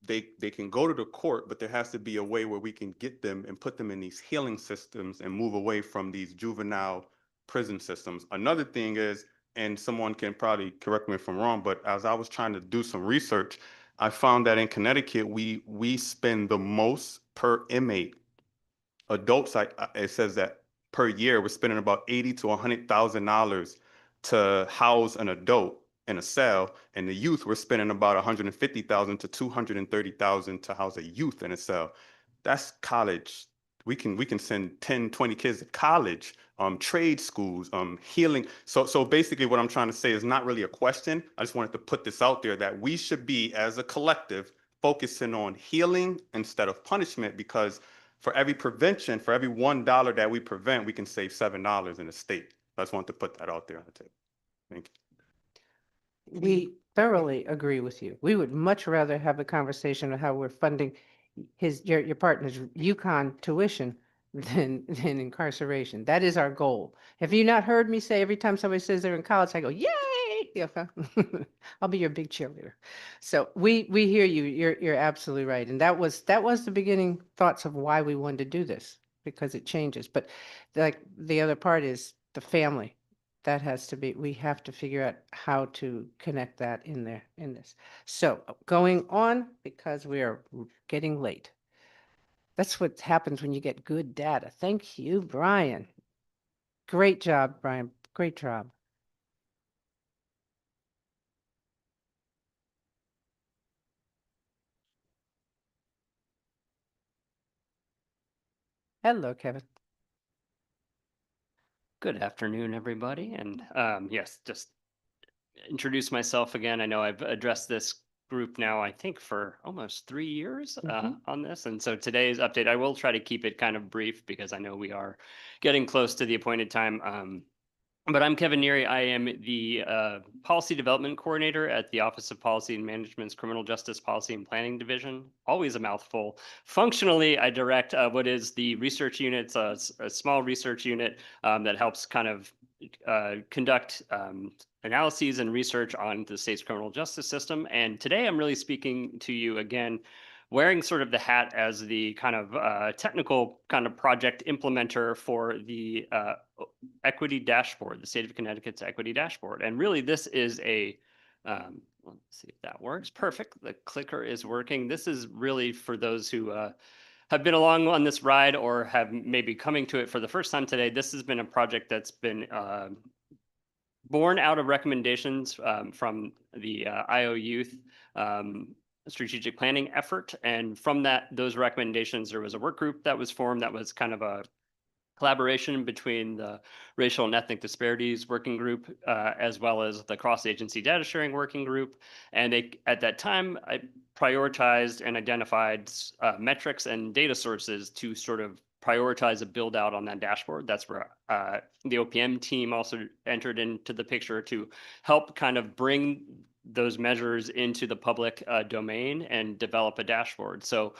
they can go to the court, but there has to be a way where we can get them and put them in these healing systems and move away from these juvenile prison systems. Another thing is, and someone can probably correct me if I'm wrong, but as I was trying to do some research, I found that in Connecticut, we spend the most per inmate. Adults, it says that per year, we're spending about $80,000 to $100,000 to house an adult in a cell, and the youth, we're spending about $150,000 to $230,000 to house a youth in a cell. That's college. We can send 10, 20 kids to college, trade schools, healing. So basically what I'm trying to say is not really a question. I just wanted to put this out there that we should be, as a collective, focusing on healing instead of punishment, because for every prevention, for every $1 that we prevent, we can save $7 in the state. I just wanted to put that out there on the table. Thank you. We thoroughly agree with you. We would much rather have a conversation of how we're funding your partner's UConn tuition than incarceration. That is our goal. Have you not heard me say every time somebody says they're in college, I go, yay! Yeah, I'll be your big cheerleader. So we hear you. You're absolutely right. And that was the beginning thoughts of why we wanted to do this, because it changes. But like the other part is the family. That has to be, we have to figure out how to connect that in there, in this. So going on, because we are getting late. That's what happens when you get good data. Thank you, Brian. Great job, Brian. Great job. Hello, Kevin. Good afternoon, everybody. And yes, just introduce myself again. I know I've addressed this group now, I think, for almost 3 years on this. And so today's update, I will try to keep it kind of brief because I know we are getting close to the appointed time. But I'm Kevin Neary. I am the Policy Development Coordinator at the Office of Policy and Management's Criminal Justice Policy and Planning Division. Always a mouthful. Functionally, I direct what is the research unit, a small research unit that helps kind of conduct analyses and research on the state's criminal justice system. And today I'm really speaking to you again, wearing sort of the hat as the kind of technical kind of project implementer for the equity dashboard, the state of Connecticut's equity dashboard. And really this is a, let's see if that works. Perfect. The clicker is working. This is really for those who have been along on this ride or have maybe coming to it for the first time today. This has been a project that's been born out of recommendations from the IO Youth strategic planning effort. And from those recommendations, there was a work group that was formed that was kind of a collaboration between the Racial and Ethnic Disparities Working Group, as well as the Cross-Agency Data Sharing Working Group. And they, at that time, I prioritized and identified metrics and data sources to sort of prioritize a build out on that dashboard. That's where the OPM team also entered into the picture to help kind of bring those measures into the public domain and develop a dashboard. So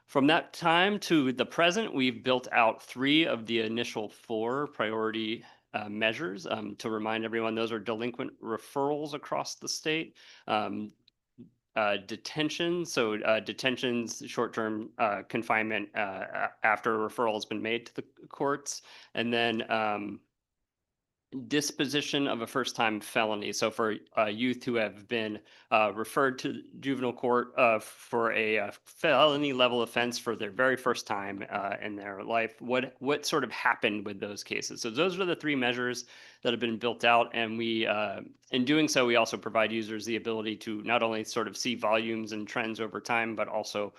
from that time to the present, we've built out 3 of the initial 4 priority measures. To remind everyone, those are delinquent referrals across the state, detention, so detentions, short-term confinement after a referral has been made to the courts, and then disposition of a first-time felony. So for youth who have been referred to juvenile court for a felony level offense for their very first time in their life, what sort of happened with those cases? So those are the 3 measures that have been built out, and we, in doing so, we also provide users the ability to not only sort of see volumes and trends over time, but also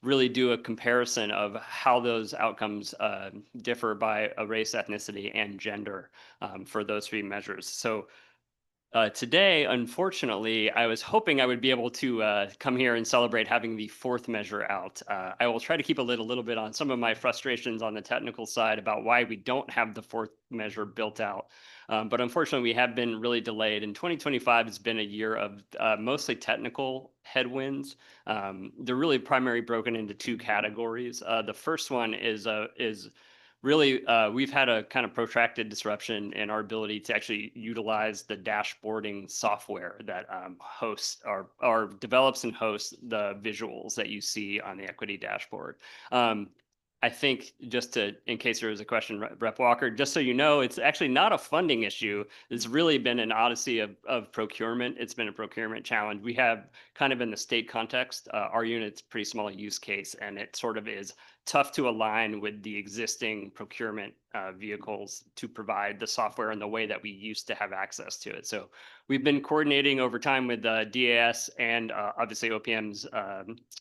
really do a comparison of how those outcomes differ by a race, ethnicity, and gender for those 3 measures. So today, unfortunately, I was hoping I would be able to come here and celebrate having the 4th measure out. I will try to keep a little bit on some of my frustrations on the technical side about why we don't have the 4th measure built out. But unfortunately, we have been really delayed. And 2025 has been a year of mostly technical headwinds. They're really primarily broken into 2 categories. The first one is really, we've had a kind of protracted disruption in our ability to actually utilize the dashboarding software that hosts or develops and hosts the visuals that you see on the equity dashboard. I think just to, in case there was a question, Rep Walker, just so you know, it's actually not a funding issue. It's really been an odyssey of procurement. It's been a procurement challenge. We have kind of in the state context, our unit's pretty small use case, and it sort of is tough to align with the existing procurement vehicles to provide the software in the way that we used to have access to it. So we've been coordinating over time with DAS and obviously OPM's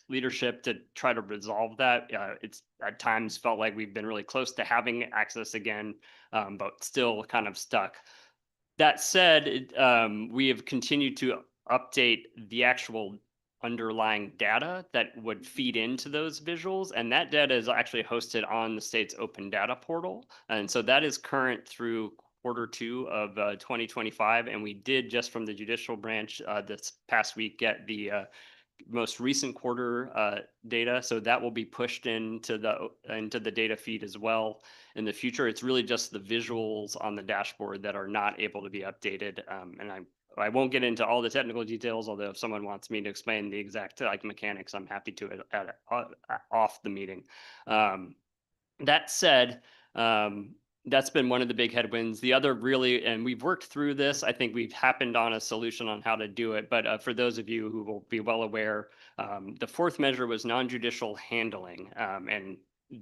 leadership to try to resolve that. It's at times felt like we've been really close to having access again, but still kind of stuck. That said, we have continued to update the actual underlying data that would feed into those visuals. And that data is actually hosted on the state's open data portal. And so that is current through Q2 of 2025. And we did just from the judicial branch this past week get the most recent quarter data. So that will be pushed into the data feed as well in the future. It's really just the visuals on the dashboard that are not able to be updated. And I won't get into all the technical details, although if someone wants me to explain the exact like mechanics, I'm happy to off the meeting. That said, that's been one of the big headwinds. The other really, and we've worked through this, I think we've happened on a solution on how to do it. But for those of you who will be well aware, the fourth measure was non-judicial handling. And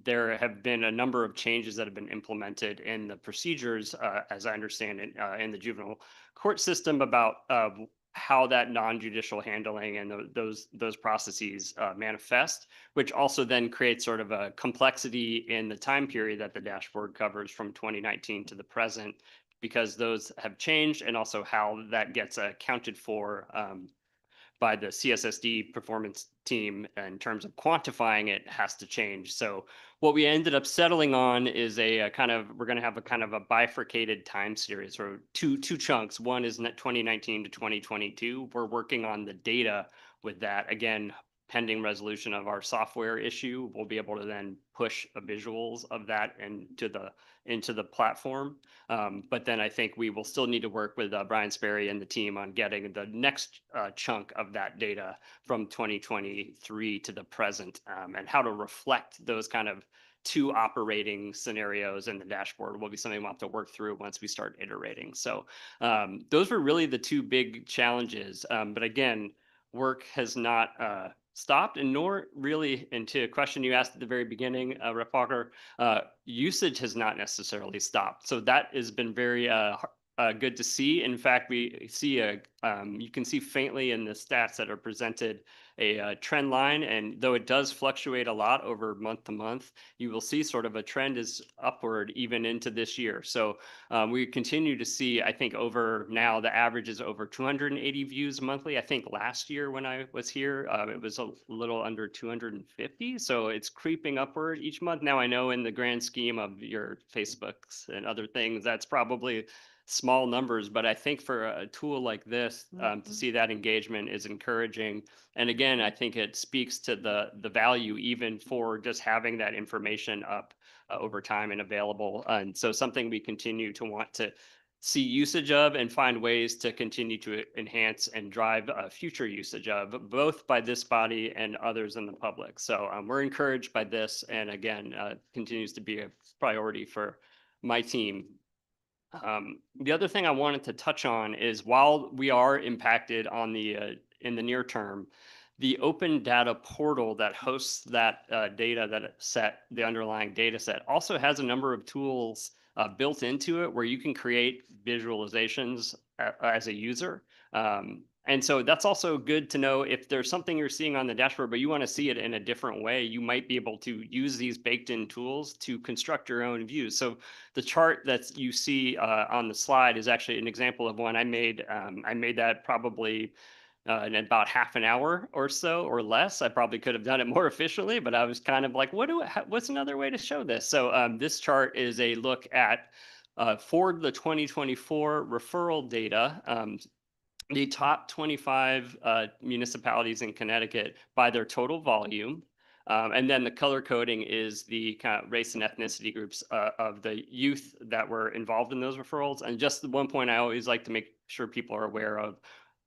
there have been a number of changes that have been implemented in the procedures, as I understand it, in the juvenile court system about how that non-judicial handling and those processes manifest, which also then creates sort of a complexity in the time period that the dashboard covers from 2019 to the present, because those have changed, and also how that gets accounted for by the CSSD performance team in terms of quantifying it has to change. So what we ended up settling on is a kind of, we're going to have a kind of a bifurcated time series, or two chunks. One is 2019 to 2022. We're working on the data with that. Again, pending resolution of our software issue, we'll be able to then push visuals of that into the platform. But then I think we will still need to work with Brian Sperry and the team on getting the next chunk of that data from 2023 to the present, and how to reflect those kind of two operating scenarios in the dashboard will be something we'll have to work through once we start iterating. So those were really the two big challenges. But again, work has not stopped, and nor really, into a question you asked at the very beginning, Rep. Walker, usage has not necessarily stopped. So that has been very good to see. In fact, we see you can see faintly in the stats that are presented a trend line, and though it does fluctuate a lot over month to month, you will see sort of a trend is upward even into this year. So we continue to see, I think over now, the average is over 280 views monthly. I think last year when I was here, it was a little under 250. So it's creeping upward each month. Now I know in the grand scheme of your Facebooks and other things, that's probably small numbers, but I think for a tool like this, to see that engagement is encouraging. And again, I think it speaks to the value even for just having that information up over time and available. And so something we continue to want to see usage of and find ways to continue to enhance and drive future usage of, both by this body and others in the public. So we're encouraged by this, and again, continues to be a priority for my team. The other thing I wanted to touch on is, while we are impacted on in the near term, the open data portal that hosts that data set, the underlying data set, also has a number of tools built into it where you can create visualizations as a user. And so that's also good to know if there's something you're seeing on the dashboard, but you want to see it in a different way, you might be able to use these baked in tools to construct your own views. So the chart that you see on the slide is actually an example of one I made. I made that probably in about half an hour or so, or less. I probably could have done it more efficiently, but I was kind of like, what's another way to show this? So this chart is a look at for the 2024 referral data, the top 25 municipalities in Connecticut by their total volume. And then the color coding is the kind of race and ethnicity groups of the youth that were involved in those referrals. And just the one point I always like to make sure people are aware of,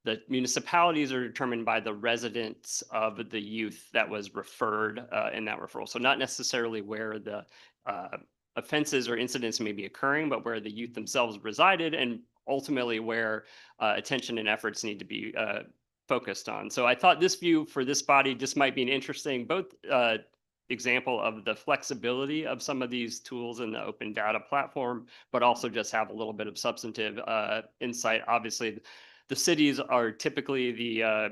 the municipalities are determined by the residents of the youth that was referred in that referral. So not necessarily where the offenses or incidents may be occurring, but where the youth themselves resided and ultimately where attention and efforts need to be focused on. So I thought this view for this body just might be an interesting both example of the flexibility of some of these tools in the open data platform, but also just have a little bit of substantive insight. Obviously, the cities are typically the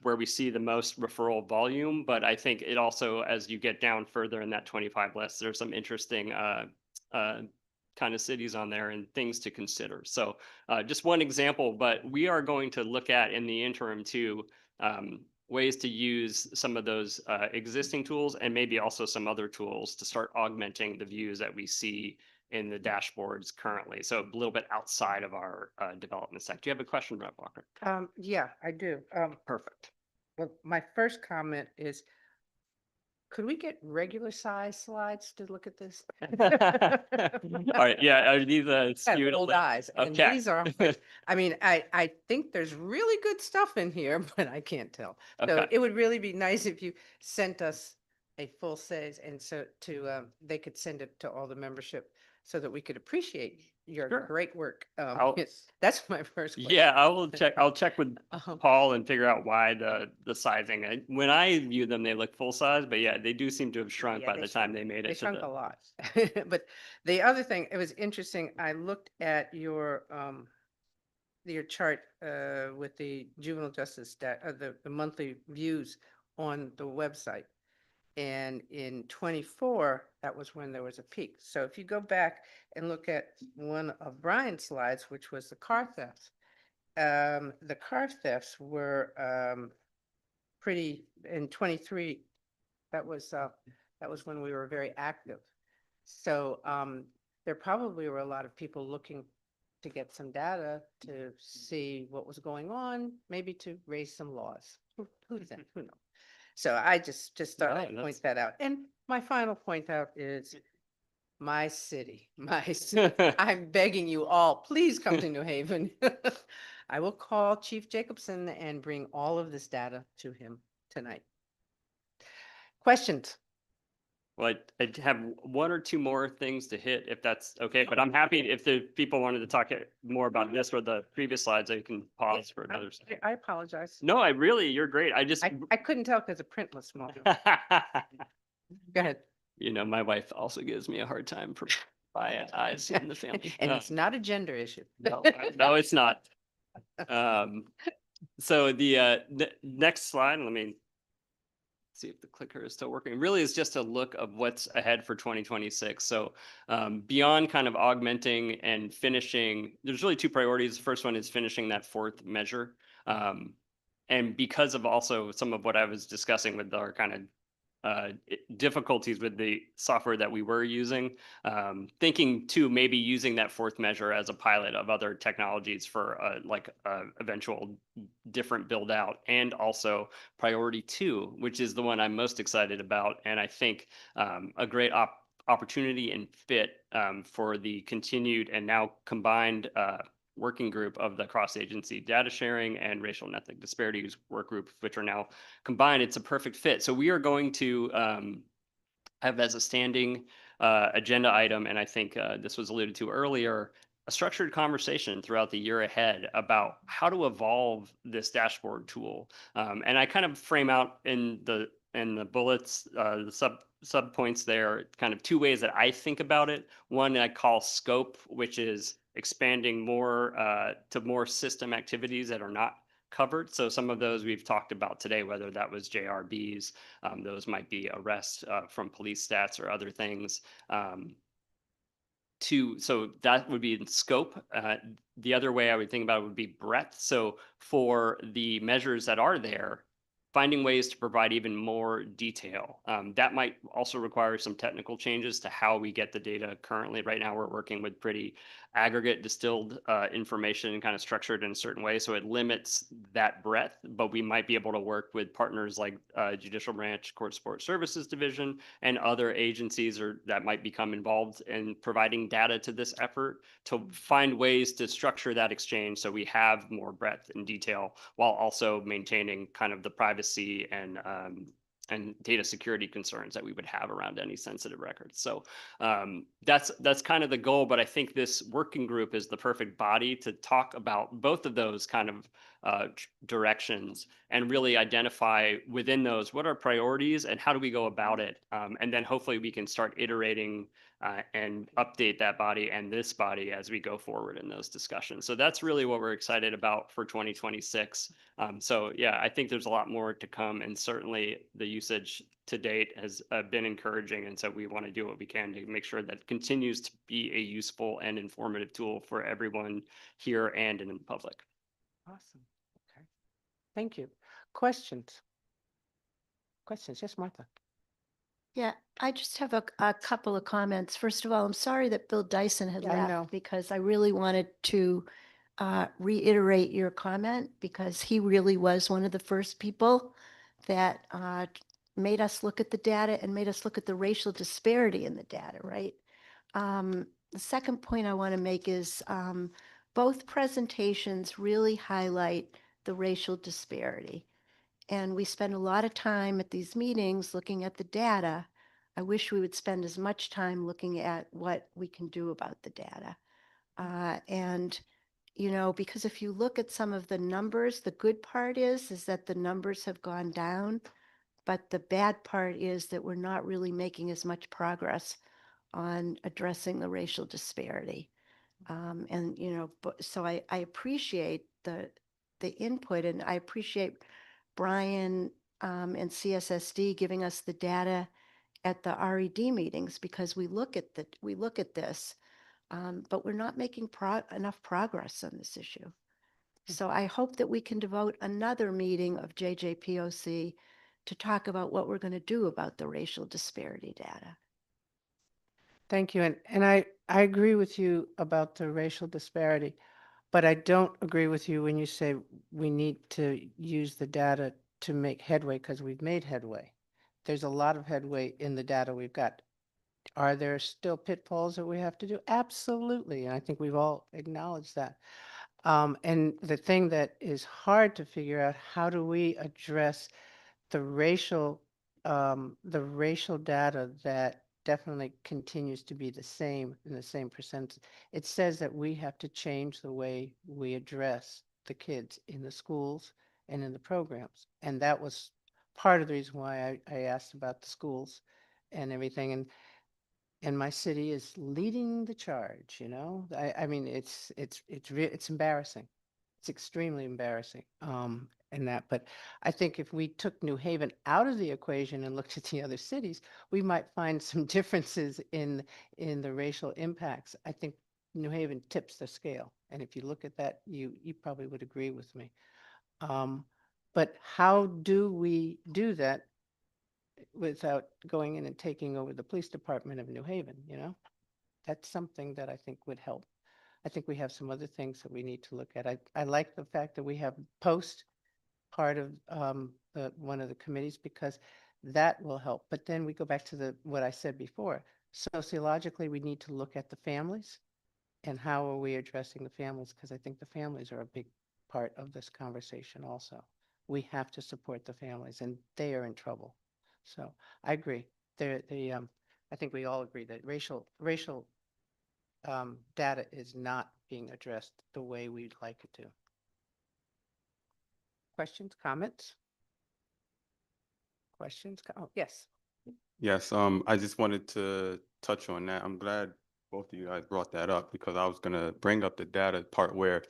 where we see the most referral volume, but I think it also, as you get down further in that 25 list, there's some interesting kind of cities on there and things to consider. So just one example, but we are going to look at in the interim too, ways to use some of those existing tools and maybe also some other tools to start augmenting the views that we see in the dashboards currently. So a little bit outside of our development stack. Do you have a question, Rep. Walker? Yeah, I do. Perfect. Well, my first comment is, could we get regular size slides to look at this? All right. Yeah. Are these skewed? Old eyes. And Okay. these are, I mean, I think there's really good stuff in here, but I can't tell. So Okay. it would really be nice if you sent us a full size, and so they could send it to all the membership so that we could appreciate your Sure. great work. I'll- That's my first question. Yeah, I will check. I'll check with Uh-huh. Paul and figure out why the sizing. When I view them, they look full size, but yeah, they do seem to have shrunk Yeah, by they the time shrunk. they made it They to shrunk the. a lot. But the other thing, it was interesting, I looked at your chart with the juvenile justice the monthly views on the website. And in 24, that was when there was a peak. So if you go back and look at one of Brian's slides, which was the car thefts, the car thefts were pretty in 23. That was when we were very active. So there probably were a lot of people looking to get some data to see what was going on, maybe to raise some laws. Who knows? So I just thought No, I'd that's- point that out. And my final point out is my city, I'm begging you all, please come to New Haven. I will call Chief Jacobson and bring all of this data to him tonight. Questions? Well, I have one or two more things to hit if that's okay, but I'm happy if the people wanted to talk more about this or the previous slides, I can pause for another. I apologize. No, you're great. I just. I couldn't tell because the print was small. Go ahead. You know, my wife also gives me a hard time for my eyes in the family. And it's not a gender issue. No, it's not. So the next slide, let me see if the clicker is still working. Really is just a look of what's ahead for 2026. So beyond kind of augmenting and finishing, there's really two priorities. The first one is finishing that fourth measure. And because of also some of what I was discussing with our kind of difficulties with the software that we were using, thinking too, maybe using that fourth measure as a pilot of other technologies for eventual different build out, and also priority 2, which is the one I'm most excited about. And I think a great opportunity and fit for the continued and now combined working group of the cross-agency data sharing and racial and ethnic disparities work group, which are now combined. It's a perfect fit. So we are going to have as a standing agenda item, and I think this was alluded to earlier, a structured conversation throughout the year ahead about how to evolve this dashboard tool. And I kind of frame out in the bullets, the sub points there, kind of two ways that I think about it. One I call scope, which is expanding more to more system activities that are not covered. So some of those we've talked about today, whether that was JRBs, those might be arrests from police stats or other things. So that would be in scope. The other way I would think about it would be breadth. So for the measures that are there, finding ways to provide even more detail. That might also require some technical changes to how we get the data currently. Right now, we're working with pretty aggregate distilled information kind of structured in a certain way. So it limits that breadth, but we might be able to work with partners like Judicial Branch Court Support Services Division and other agencies or that might become involved in providing data to this effort to find ways to structure that exchange so we have more breadth and detail while also maintaining kind of the privacy and data security concerns that we would have around any sensitive records. So that's kind of the goal, but I think this working group is the perfect body to talk about both of those kind of directions and really identify within those what are priorities and how do we go about it. And then hopefully we can start iterating and update that body and this body as we go forward in those discussions. So that's really what we're excited about for 2026. So yeah, I think there's a lot more to come, and certainly the usage to date has been encouraging. And so we want to do what we can to make sure that it continues to be a useful and informative tool for everyone here and in the public. Awesome. Okay. Thank you. Questions? Questions? Yes, Martha. Yeah, I just have a couple of comments. First of all, I'm sorry that Bill Dyson had Yeah, I know. left because I really wanted to reiterate your comment because he really was one of the first people that made us look at the data and made us look at the racial disparity in the data, right? The second point I want to make is both presentations really highlight the racial disparity. And we spend a lot of time at these meetings looking at the data. I wish we would spend as much time looking at what we can do about the data. And, you know, because if you look at some of the numbers, the good part is that the numbers have gone down, but the bad part is that we're not really making as much progress on addressing the racial disparity. And, you know, so I appreciate the input, and I appreciate Brian and CSSD giving us the data at the RED meetings because we look at this, but we're not making enough progress on this issue. So I hope that we can devote another meeting of JJPOC to talk about what we're going to do about the racial disparity data. Thank you. And I agree with you about the racial disparity, but I don't agree with you when you say we need to use the data to make headway because we've made headway. There's a lot of headway in the data we've got. Are there still pitfalls that we have to do? Absolutely. And I think we've all acknowledged that. And the thing that is hard to figure out, how do we address the racial data that definitely continues to be the same in the same percent. It says that we have to change the way we address the kids in the schools and in the programs. And that was part of the reason why I asked about the schools and everything. And my city is leading the charge, you know? I mean, it's embarrassing. It's extremely embarrassing. In that, but I think if we took New Haven out of the equation and looked at the other cities, we might find some differences in the racial impacts. I think New Haven tips the scale, and if you look at that, you probably would agree with me. But how do we do that without going in and taking over the police department of New Haven? You know, that's something that I think would help. I think we have some other things that we need to look at. I like the fact that we have post part of one of the committees because that will help. But then we go back to what I said before. Sociologically, we need to look at the families and how are we addressing the families, because I think the families are a big part of this conversation also. We have to support the families, and they are in trouble. So I agree. I think we all agree that racial data is not being addressed the way we'd like it to. Questions, comments? Questions? Oh, yes. Yes, I just wanted to touch on that. I'm glad both of you guys brought that up because I was gonna bring up the data part where,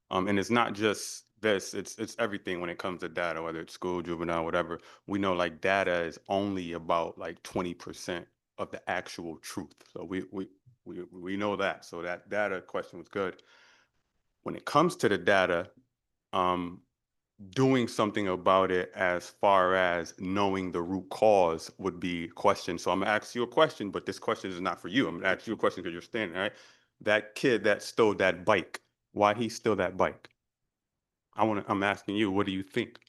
and it's not just this, it's everything when it comes to data, whether it's school, juvenile, whatever. We know like data is only about like 20% of the actual truth. So we know that. So that data question was good. When it comes to the data, doing something about it as far as knowing the root cause would be questioned. So I'm gonna ask you a question, but this question is not for you. I'm gonna ask you a question because you're standing, right? that kid that stole that bike, why he stole that bike? I'm asking you, what do you think?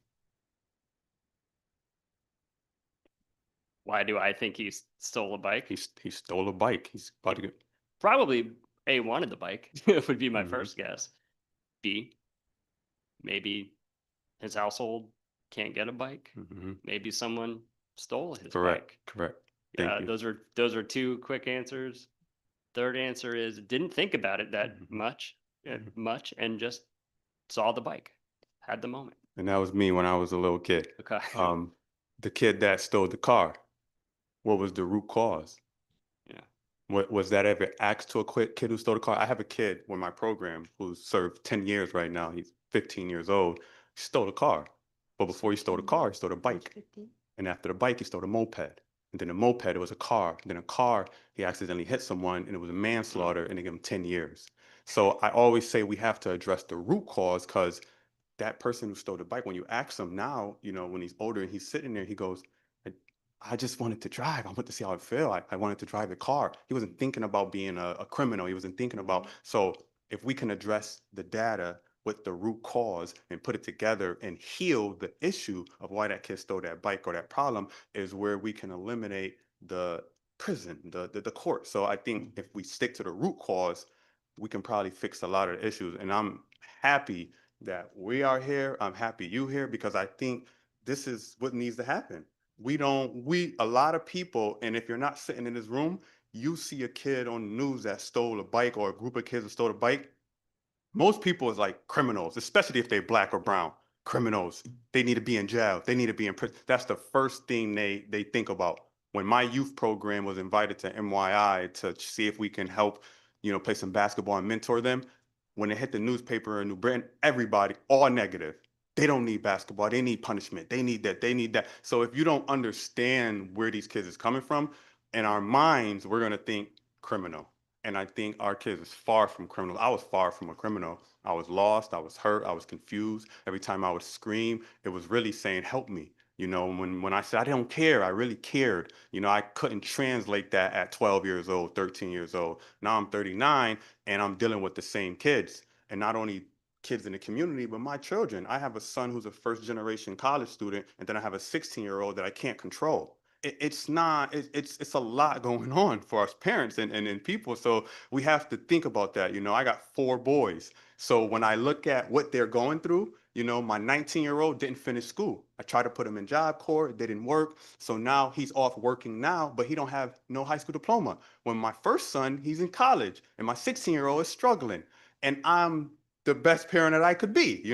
Why do I think he stole a bike? He stole a bike. He's about to get. Probably A, wanted the bike, would be my first guess. B, maybe his household can't get a bike. Maybe someone stole his bike. Correct. Yeah, Thank you. those are two quick answers. Third answer is didn't think about it that much, and just saw the bike, had the moment. And that was me when I was a little kid. Okay. The kid that stole the car, what was the root cause? Yeah. What was that ever asked to a kid who stole the car? I have a kid with my program who's served 10 years right now. He's 15 years old. He stole a car. But before he stole the car, he stole a bike. And after the bike, he stole a moped. And then a moped, it was a car. And then a car, he accidentally hit someone and it was a manslaughter and they gave him 10 years. So I always say we have to address the root cause, because that person who stole the bike, when you ask him now, when he's older and he's sitting there, he goes, I just wanted to drive. I wanted to see how it felt. I wanted to drive the car. He wasn't thinking about being a criminal. He wasn't thinking about. So if we can address the data with the root cause and put it together and heal the issue of why that kid stole that bike or that problem, is where we can eliminate the prison, the court. So I think if we stick to the root cause, we can probably fix a lot of the issues. And I'm happy that we are here. I'm happy you here, because I think this is what needs to happen. A lot of people, and if you're not sitting in this room, you see a kid on the news that stole a bike, or a group of kids that stole a bike. Most people is like criminals, especially if they're black or brown. Criminals, they need to be in jail. They need to be in prison. That's the first thing they think about. When my youth program was invited to MYI to see if we can help, play some basketball and mentor them, when it hit the newspaper in New Britain, everybody, all negative. They don't need basketball. They need punishment. They need that. They need that. So if you don't understand where these kids is coming from, in our minds, we're going to think criminal. And I think our kids is far from criminal. I was far from a criminal. I was lost. I was hurt. I was confused. Every time I would scream, it was really saying, help me. When I said I don't care, I really cared. I couldn't translate that at 12 years old, 13 years old. Now I'm 39 and I'm dealing with the same kids. And not only kids in the community, but my children. I have a son who's a first generation college student, and then I have a 16-year-old that I can't control. It's a lot going on for us parents and people. So we have to think about that. I got 4 boys. So when I look at what they're going through, my 19-year-old didn't finish school. I tried to put him in Job Corps, it didn't work. So now he's off working now, but he don't have no high school diploma. When my first son, he's in college, and my 16-year-old is struggling. And I'm the best parent that I could be,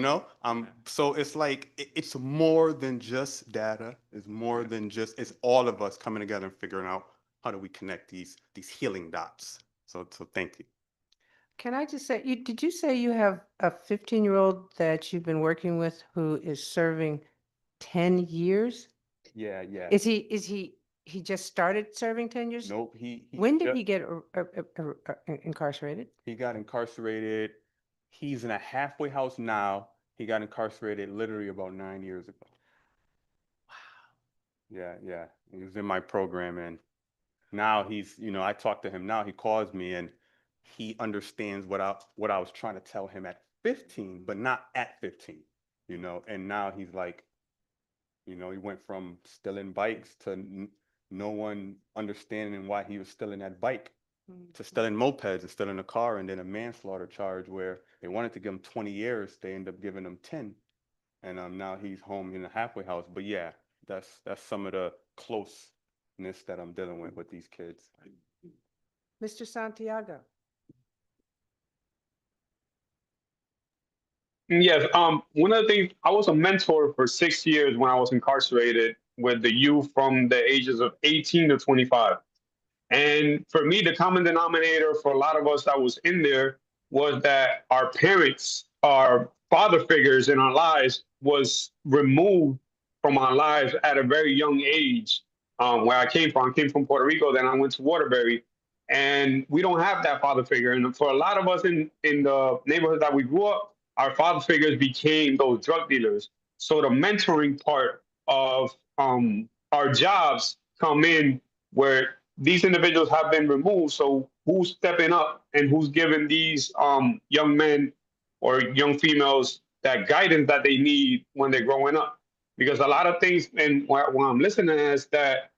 So it's like, it's more than just data. It's more than just, it's all of us coming together and figuring out how do we connect these healing dots. So thank you. Can I just say, did you say you have a 15-year-old that you've been working with who is serving 10 years? Yeah. Is he just started serving 10 years? Nope. When did he get incarcerated? He got incarcerated. He's in a halfway house now. He got incarcerated literally about 9 years ago. Wow. Yeah. He was in my program, and now he's, I talk to him now. He calls me and he understands what I was trying to tell him at 15, but not at 15, And now he's like, he went from stealing bikes to no one understanding why he was stealing that bike, to stealing mopeds and stealing a car, and then a manslaughter charge where they wanted to give him 20 years. They ended up giving him 10. And now he's home in a halfway house. But yeah, that's some of the closeness that I'm dealing with these kids. Mr. Santiago. Yes. One of the things, I was a mentor for 6 years when I was incarcerated with the youth from the ages of 18 to 25. And for me, the common denominator for a lot of us that was in there was that our parents, our father figures in our lives, was removed from our lives at a very young age. Where I came from Puerto Rico, then I went to Waterbury, and we don't have that father figure. And for a lot of us in the neighborhood that we grew up, our father figures became those drug dealers. So the mentoring part of our jobs come in where these individuals have been removed. So who's stepping up and who's giving these young men or young females that guidance that they need when they're growing up? Because a lot of things, and what I'm listening is that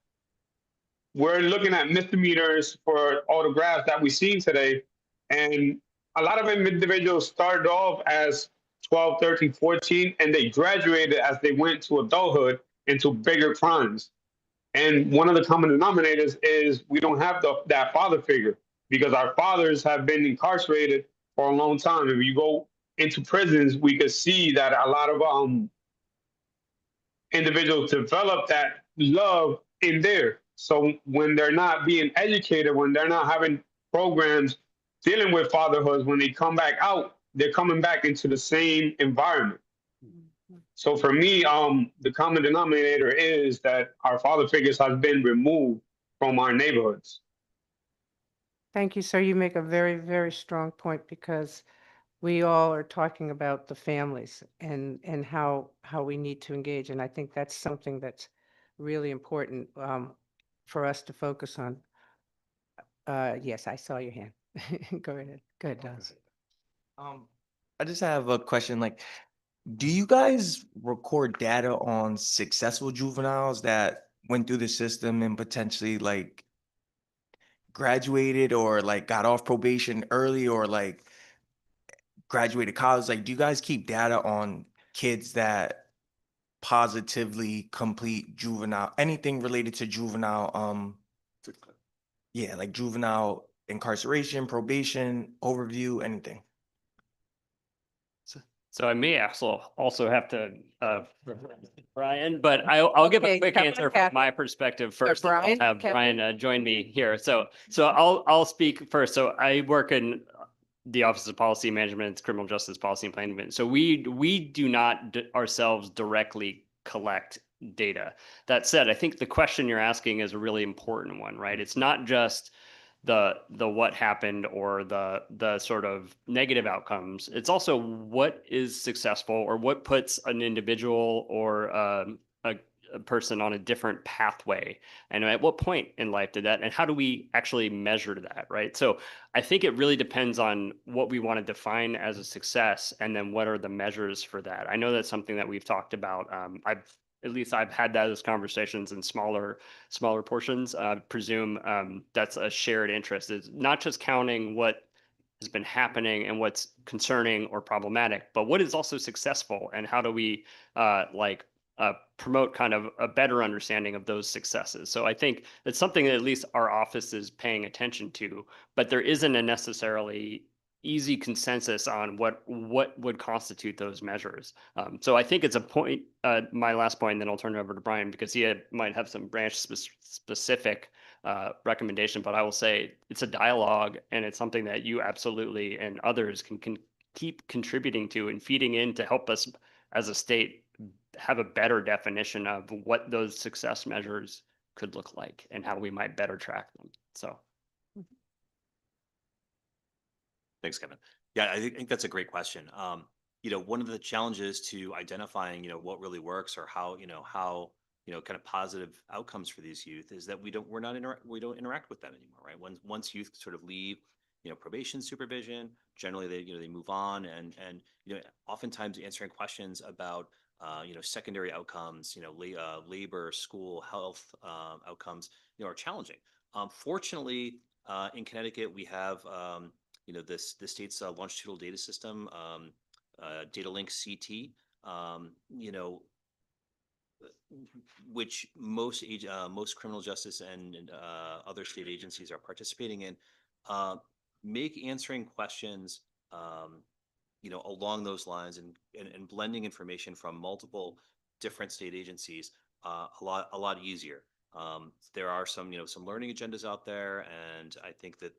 we're looking at misdemeanors for autographs that we've seen today. And a lot of them individuals started off as 12, 13, 14, and they graduated as they went to adulthood into bigger crimes. And one of the common denominators is we don't have that father figure because our fathers have been incarcerated for a long time. If you go into prisons, we could see that a lot of individuals develop that love in there. So when they're not being educated, when they're not having programs dealing with fatherhood, when they come back out, they're coming back into the same environment. So for me, the common denominator is that our father figures have been removed from our neighborhoods. Thank you, sir. You make a very, very strong point because we all are talking about the families and how we need to engage. And I think that's something that's really important for us to focus on. Yes, I saw your hand. Go ahead. Go ahead, Daz. I just have a question. Like, do you guys record data on successful juveniles that went through the system and potentially like graduated or like got off probation early or like graduated college? Like, do you guys keep data on kids that positively complete juvenile, anything related to juvenile, yeah, like juvenile incarceration, probation, overview, anything? So I may also have to, Brian, but I'll give a Okay, quick come on, answer Kathy. from my perspective first. I'll Brian, have Kathy. Brian join me here. So I'll speak first. So I work in the Office of Policy Management, it's Criminal Justice Policy and Planning. So we do not ourselves directly collect data. That said, I think the question you're asking is a really important one, right? It's not just the what happened or the sort of negative outcomes. It's also what is successful or what puts an individual or a person on a different pathway, and at what point in life did that, and how do we actually measure that, right? So I think it really depends on what we want to define as a success, and then what are the measures for that. I know that's something that we've talked about. I've had those conversations in smaller portions. Presume that's a shared interest. It's not just counting what has been happening and what's concerning or problematic, but what is also successful, and how do we promote kind of a better understanding of those successes. So I think it's something that at least our office is paying attention to, but there isn't a necessarily easy consensus on what would constitute those measures. So I think it's a point, my last point, and then I'll turn it over to Brian because he might have some branch specific recommendation, but I will say it's a dialogue and it's something that you absolutely and others can keep contributing to and feeding in to help us as a state have a better definition of what those success measures could look like and how we might better track them. So. Thanks, Kevin. Yeah, I think that's a great question. One of the challenges to identifying, what really works or how kind of positive outcomes for these youth is that we don't interact with them anymore, right? Once youth sort of leave, probation supervision, generally they move on and oftentimes answering questions about secondary outcomes, labor, school, health outcomes, are challenging. Fortunately, in Connecticut, we have the state's longitudinal data system, DataLink CT, which most criminal justice and other state agencies are participating in, make answering questions along those lines and blending information from multiple different state agencies a lot easier. There are some learning agendas out there, and I think that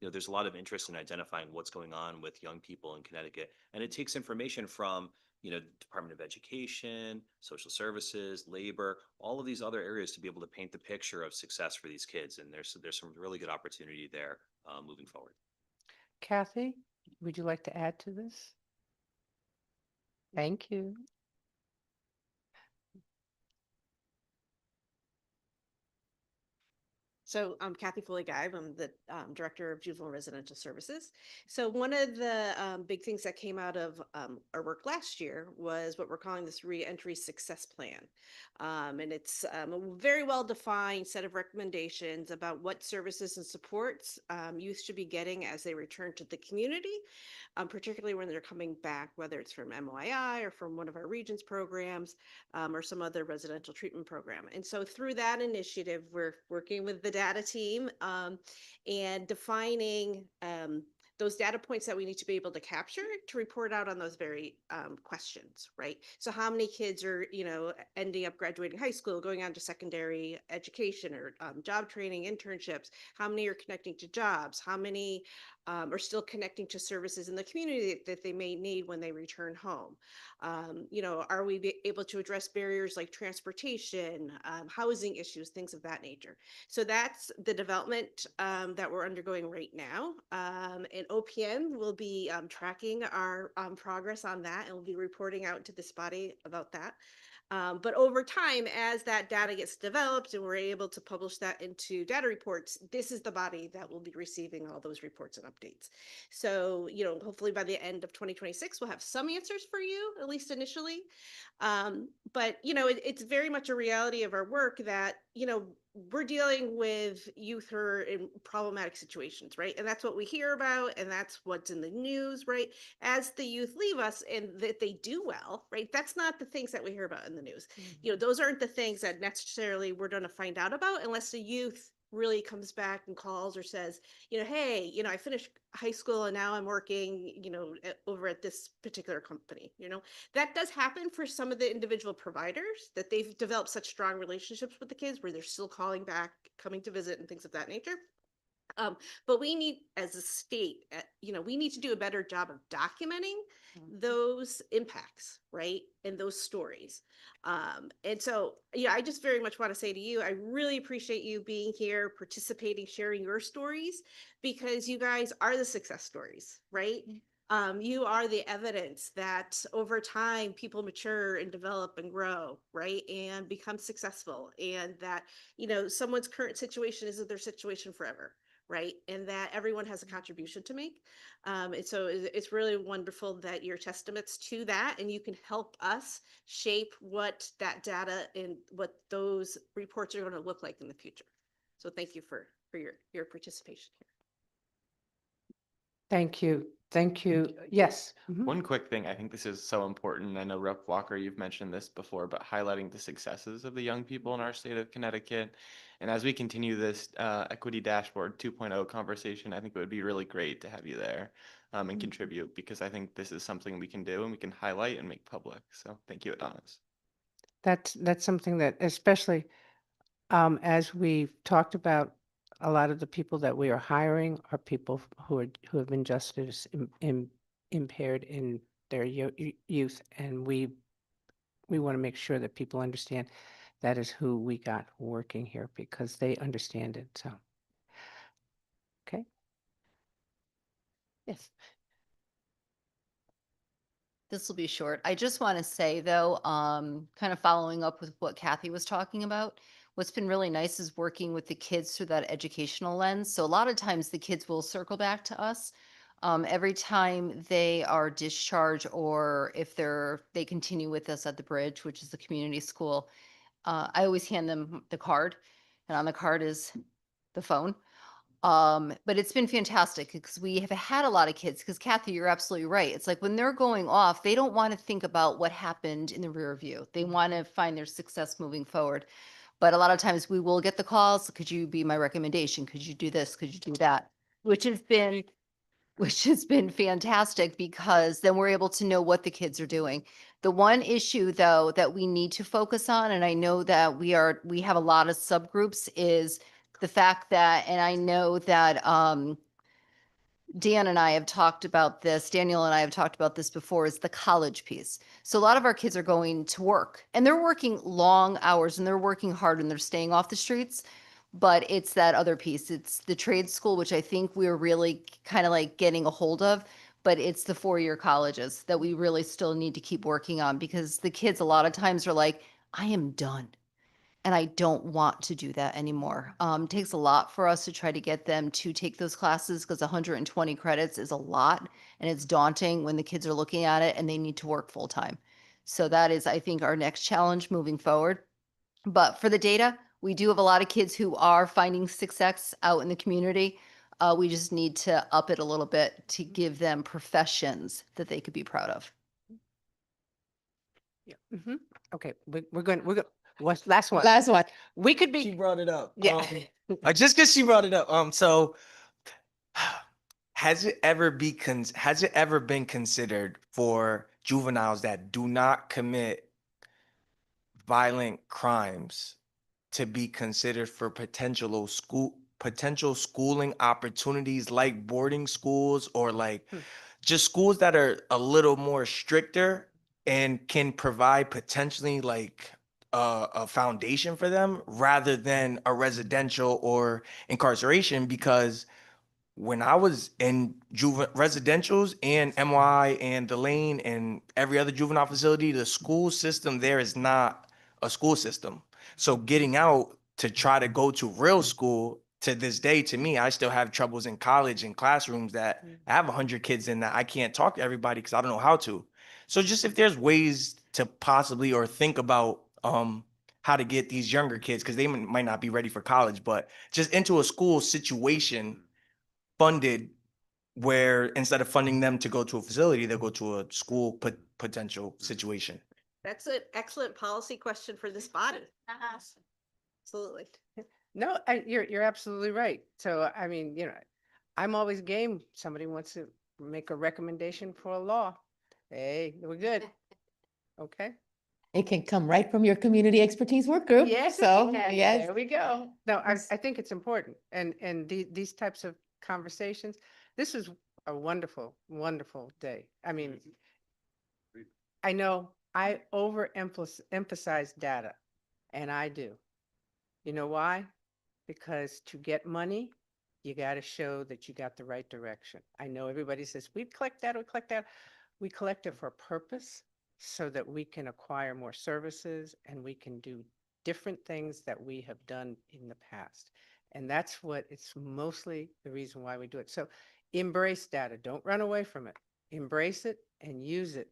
there's a lot of interest in identifying what's going on with young people in Connecticut, and it takes information from Department of Education, social services, labor, all of these other areas to be able to paint the picture of success for these kids, and there's some really good opportunity there moving forward. Kathy, would you like to add to this? Thank you. So I'm Kathy Foley Guy. I'm the Director of Juvenile Residential Services. So one of the big things that came out of our work last year was what we're calling this Reentry Success Plan. And it's a very well-defined set of recommendations about what services and supports youth should be getting as they return to the community, particularly when they're coming back, whether it's from MOII or from one of our Regions programs or some other residential treatment program. And so through that initiative, we're working with the data team and defining those data points that we need to be able to capture to report out on those very questions, right? So how many kids are, ending up graduating high school, going on to secondary education or job training, internships? How many are connecting to jobs? How many are still connecting to services in the community that they may need when they return home? Are we able to address barriers like transportation, housing issues, things of that nature? So that's the development that we're undergoing right now. And OPM will be tracking our progress on that, and we'll be reporting out to this body about that. But over time, as that data gets developed and we're able to publish that into data reports, this is the body that will be receiving all those reports and updates. So, hopefully by the end of 2026, we'll have some answers for you, at least initially. But, it's very much a reality of our work that, we're dealing with youth who are in problematic situations, right? And that's what we hear about, and that's what's in the news, right? As the youth leave us and that they do well, right? That's not the things that we hear about in the news. Those aren't the things that necessarily we're going to find out about unless the youth really comes back and calls or says, hey, I finished high school and now I'm working, over at this particular company. That does happen for some of the individual providers, that they've developed such strong relationships with the kids where they're still calling back, coming to visit and things of that nature. But we need, as a state, we need to do a better job of documenting those impacts, right? And those stories. And so, I just very much want to say to you, I really appreciate you being here, participating, sharing your stories, because you guys are the success stories, right? You are the evidence that over time people mature and develop and grow, right? And become successful. And that, someone's current situation isn't their situation forever, right? And that everyone has a contribution to make. And so it's really wonderful that you're testaments to that, and you can help us shape what that data and what those reports are going to look like in the future. So thank you for your participation here. Thank you. Thank you. Yes. Mhm. One quick thing, I think this is so important. I know Rep. Walker, you've mentioned this before, but highlighting the successes of the young people in our state of Connecticut. And as we continue this Equity Dashboard 2.0 conversation, I think it would be really great to have you there and contribute, because I think this is something we can do and we can highlight and make public. So thank you, Adonis. That's something that, especially as we've talked about, a lot of the people that we are hiring are people who have been justice impaired in their youth, and we want to make sure that people understand that is who we got working here, because they understand it. So, okay. Yes. This will be short. I just want to say, though, kind of following up with what Kathy was talking about, what's been really nice is working with the kids through that educational lens. So a lot of times the kids will circle back to us every time they are discharged, or if they continue with us at the Bridge, which is the community school. I always hand them the card, and on the card is the phone. But it's been fantastic because we have had a lot of kids, because Kathy, you're absolutely right. It's like when they're going off, they don't want to think about what happened in the rear view. They want to find their success moving forward. But a lot of times we will get the calls. Could you be my recommendation? Could you do this? Could you do that? Which has been fantastic, because then we're able to know what the kids are doing. The one issue, though, that we need to focus on, and I know that we have a lot of subgroups, is the fact that, and I know that Daniel and I have talked about this before, is the college piece. So a lot of our kids are going to work, and they're working long hours, and they're working hard, and they're staying off the streets. But it's that other piece. It's the trade school, which I think we're really kind of like getting a hold of, but it's the 4-year colleges that we really still need to keep working on, because the kids a lot of times are like, I am done. And I don't want to do that anymore. It takes a lot for us to try to get them to take those classes because 120 credits is a lot and it's daunting when the kids are looking at it and they need to work full time. So that is, I think, our next challenge moving forward. But for the data, we do have a lot of kids who are finding success out in the community. We just need to up it a little bit to give them professions that they could be proud of. Yeah. Okay, we're going, what's last one? Last one. We could She be, brought it up. yeah. Just because she brought it up. So has it ever been considered for juveniles that do not commit violent crimes to be considered for potential schooling opportunities like boarding schools or like just schools that are a little more stricter and can provide potentially like a foundation for them rather than a residential or incarceration? Because when I was in residentials and MY and the Lane and every other juvenile facility, the school system there is not a school system. So getting out to try to go to real school to this day, to me, I still have troubles in college and classrooms that I have 100 kids in that I can't talk to everybody because I don't know how to. So just if there's ways to possibly or think about how to get these younger kids, because they might not be ready for college, but just into a school situation funded where instead of funding them to go to a facility, they'll go to a school potential situation. That's an excellent policy question for this body. Absolutely. No, you're absolutely right. So, I mean, I'm always game. Somebody wants to make a recommendation for a law. Hey, we're good. Okay. It can come right from your community expertise work group. Yes. So, yes, yes. There we go. No, I think it's important. And these types of conversations, this is a wonderful, wonderful day. I mean, I know I emphasize data, and I do. You know why? Because to get money, you got to show that you got the right direction. I know everybody says, we collect that, we collect that. We collect it for a purpose so that we can acquire more services and we can do different things that we have done in the past. And that's what it's mostly the reason why we do it. So embrace data. Don't run away from it. Embrace it and use it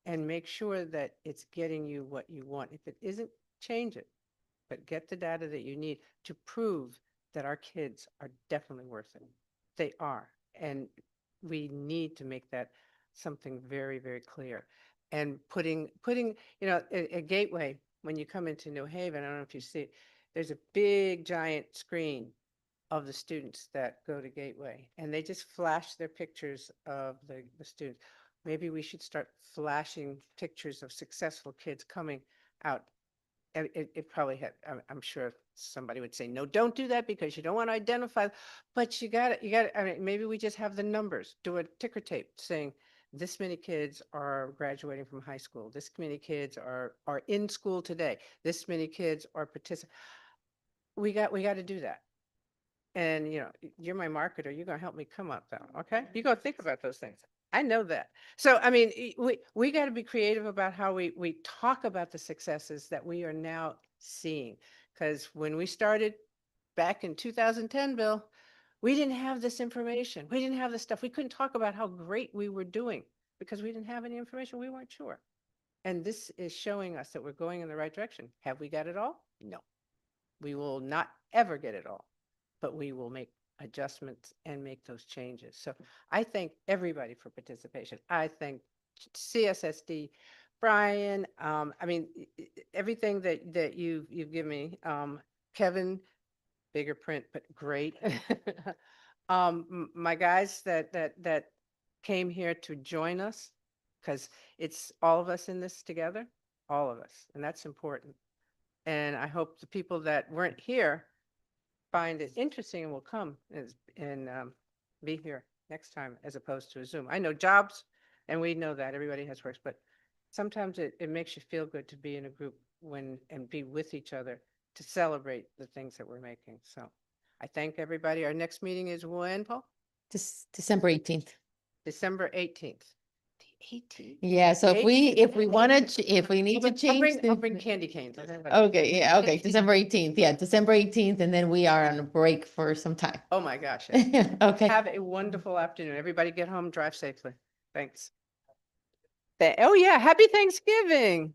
and make sure that it's getting you what you want. If it isn't, change it. But get the data that you need to prove that our kids are definitely worth it. They are. And we need to make that something very, very clear. And putting, a Gateway, when you come into New Haven, I don't know if you see it, there's a big giant screen of the students that go to Gateway, and they just flash their pictures of the students. Maybe we should start flashing pictures of successful kids coming out. It probably had, I'm sure somebody would say, no, don't do that because you don't want to identify, but you got to, I mean, maybe we just have the numbers, do a ticker tape saying this many kids are graduating from high school. This many kids are in school today. This many kids are participating. We got to do that. And you're my marketer. You're gonna help me come up though. Okay, you go think about those things. I know that. So I mean, we got to be creative about how we talk about the successes that we are now seeing. Because when we started back in 2010, Bill, we didn't have this information. We didn't have this stuff. We couldn't talk about how great we were doing because we didn't have any information. We weren't sure. And this is showing us that we're going in the right direction. Have we got it all? No. We will not ever get it all, but we will make adjustments and make those changes. So I thank everybody for participation. I thank CSSD, Brian. I mean, everything that you've given me. Kevin, bigger print, but great. My guys that came here to join us, because it's all of us in this together, all of us, and that's important. And I hope the people that weren't here find it interesting and will come and be here next time as opposed to a Zoom. I know jobs, and we know that everybody has works, but sometimes it makes you feel good to be in a group and be with each other to celebrate the things that we're making. So I thank everybody. Our next meeting is when, Paul? December 18th. December 18th. 18. Yeah, so if we want to, if we need to I'll change. I'll bring candy canes. Okay, yeah, okay, December 18th, yeah, December 18th, and then we are on a break for some time. Oh, my gosh. Yeah. Okay. Have a wonderful afternoon. Everybody get home, drive safely. Thanks. Oh, yeah, happy Thanksgiving.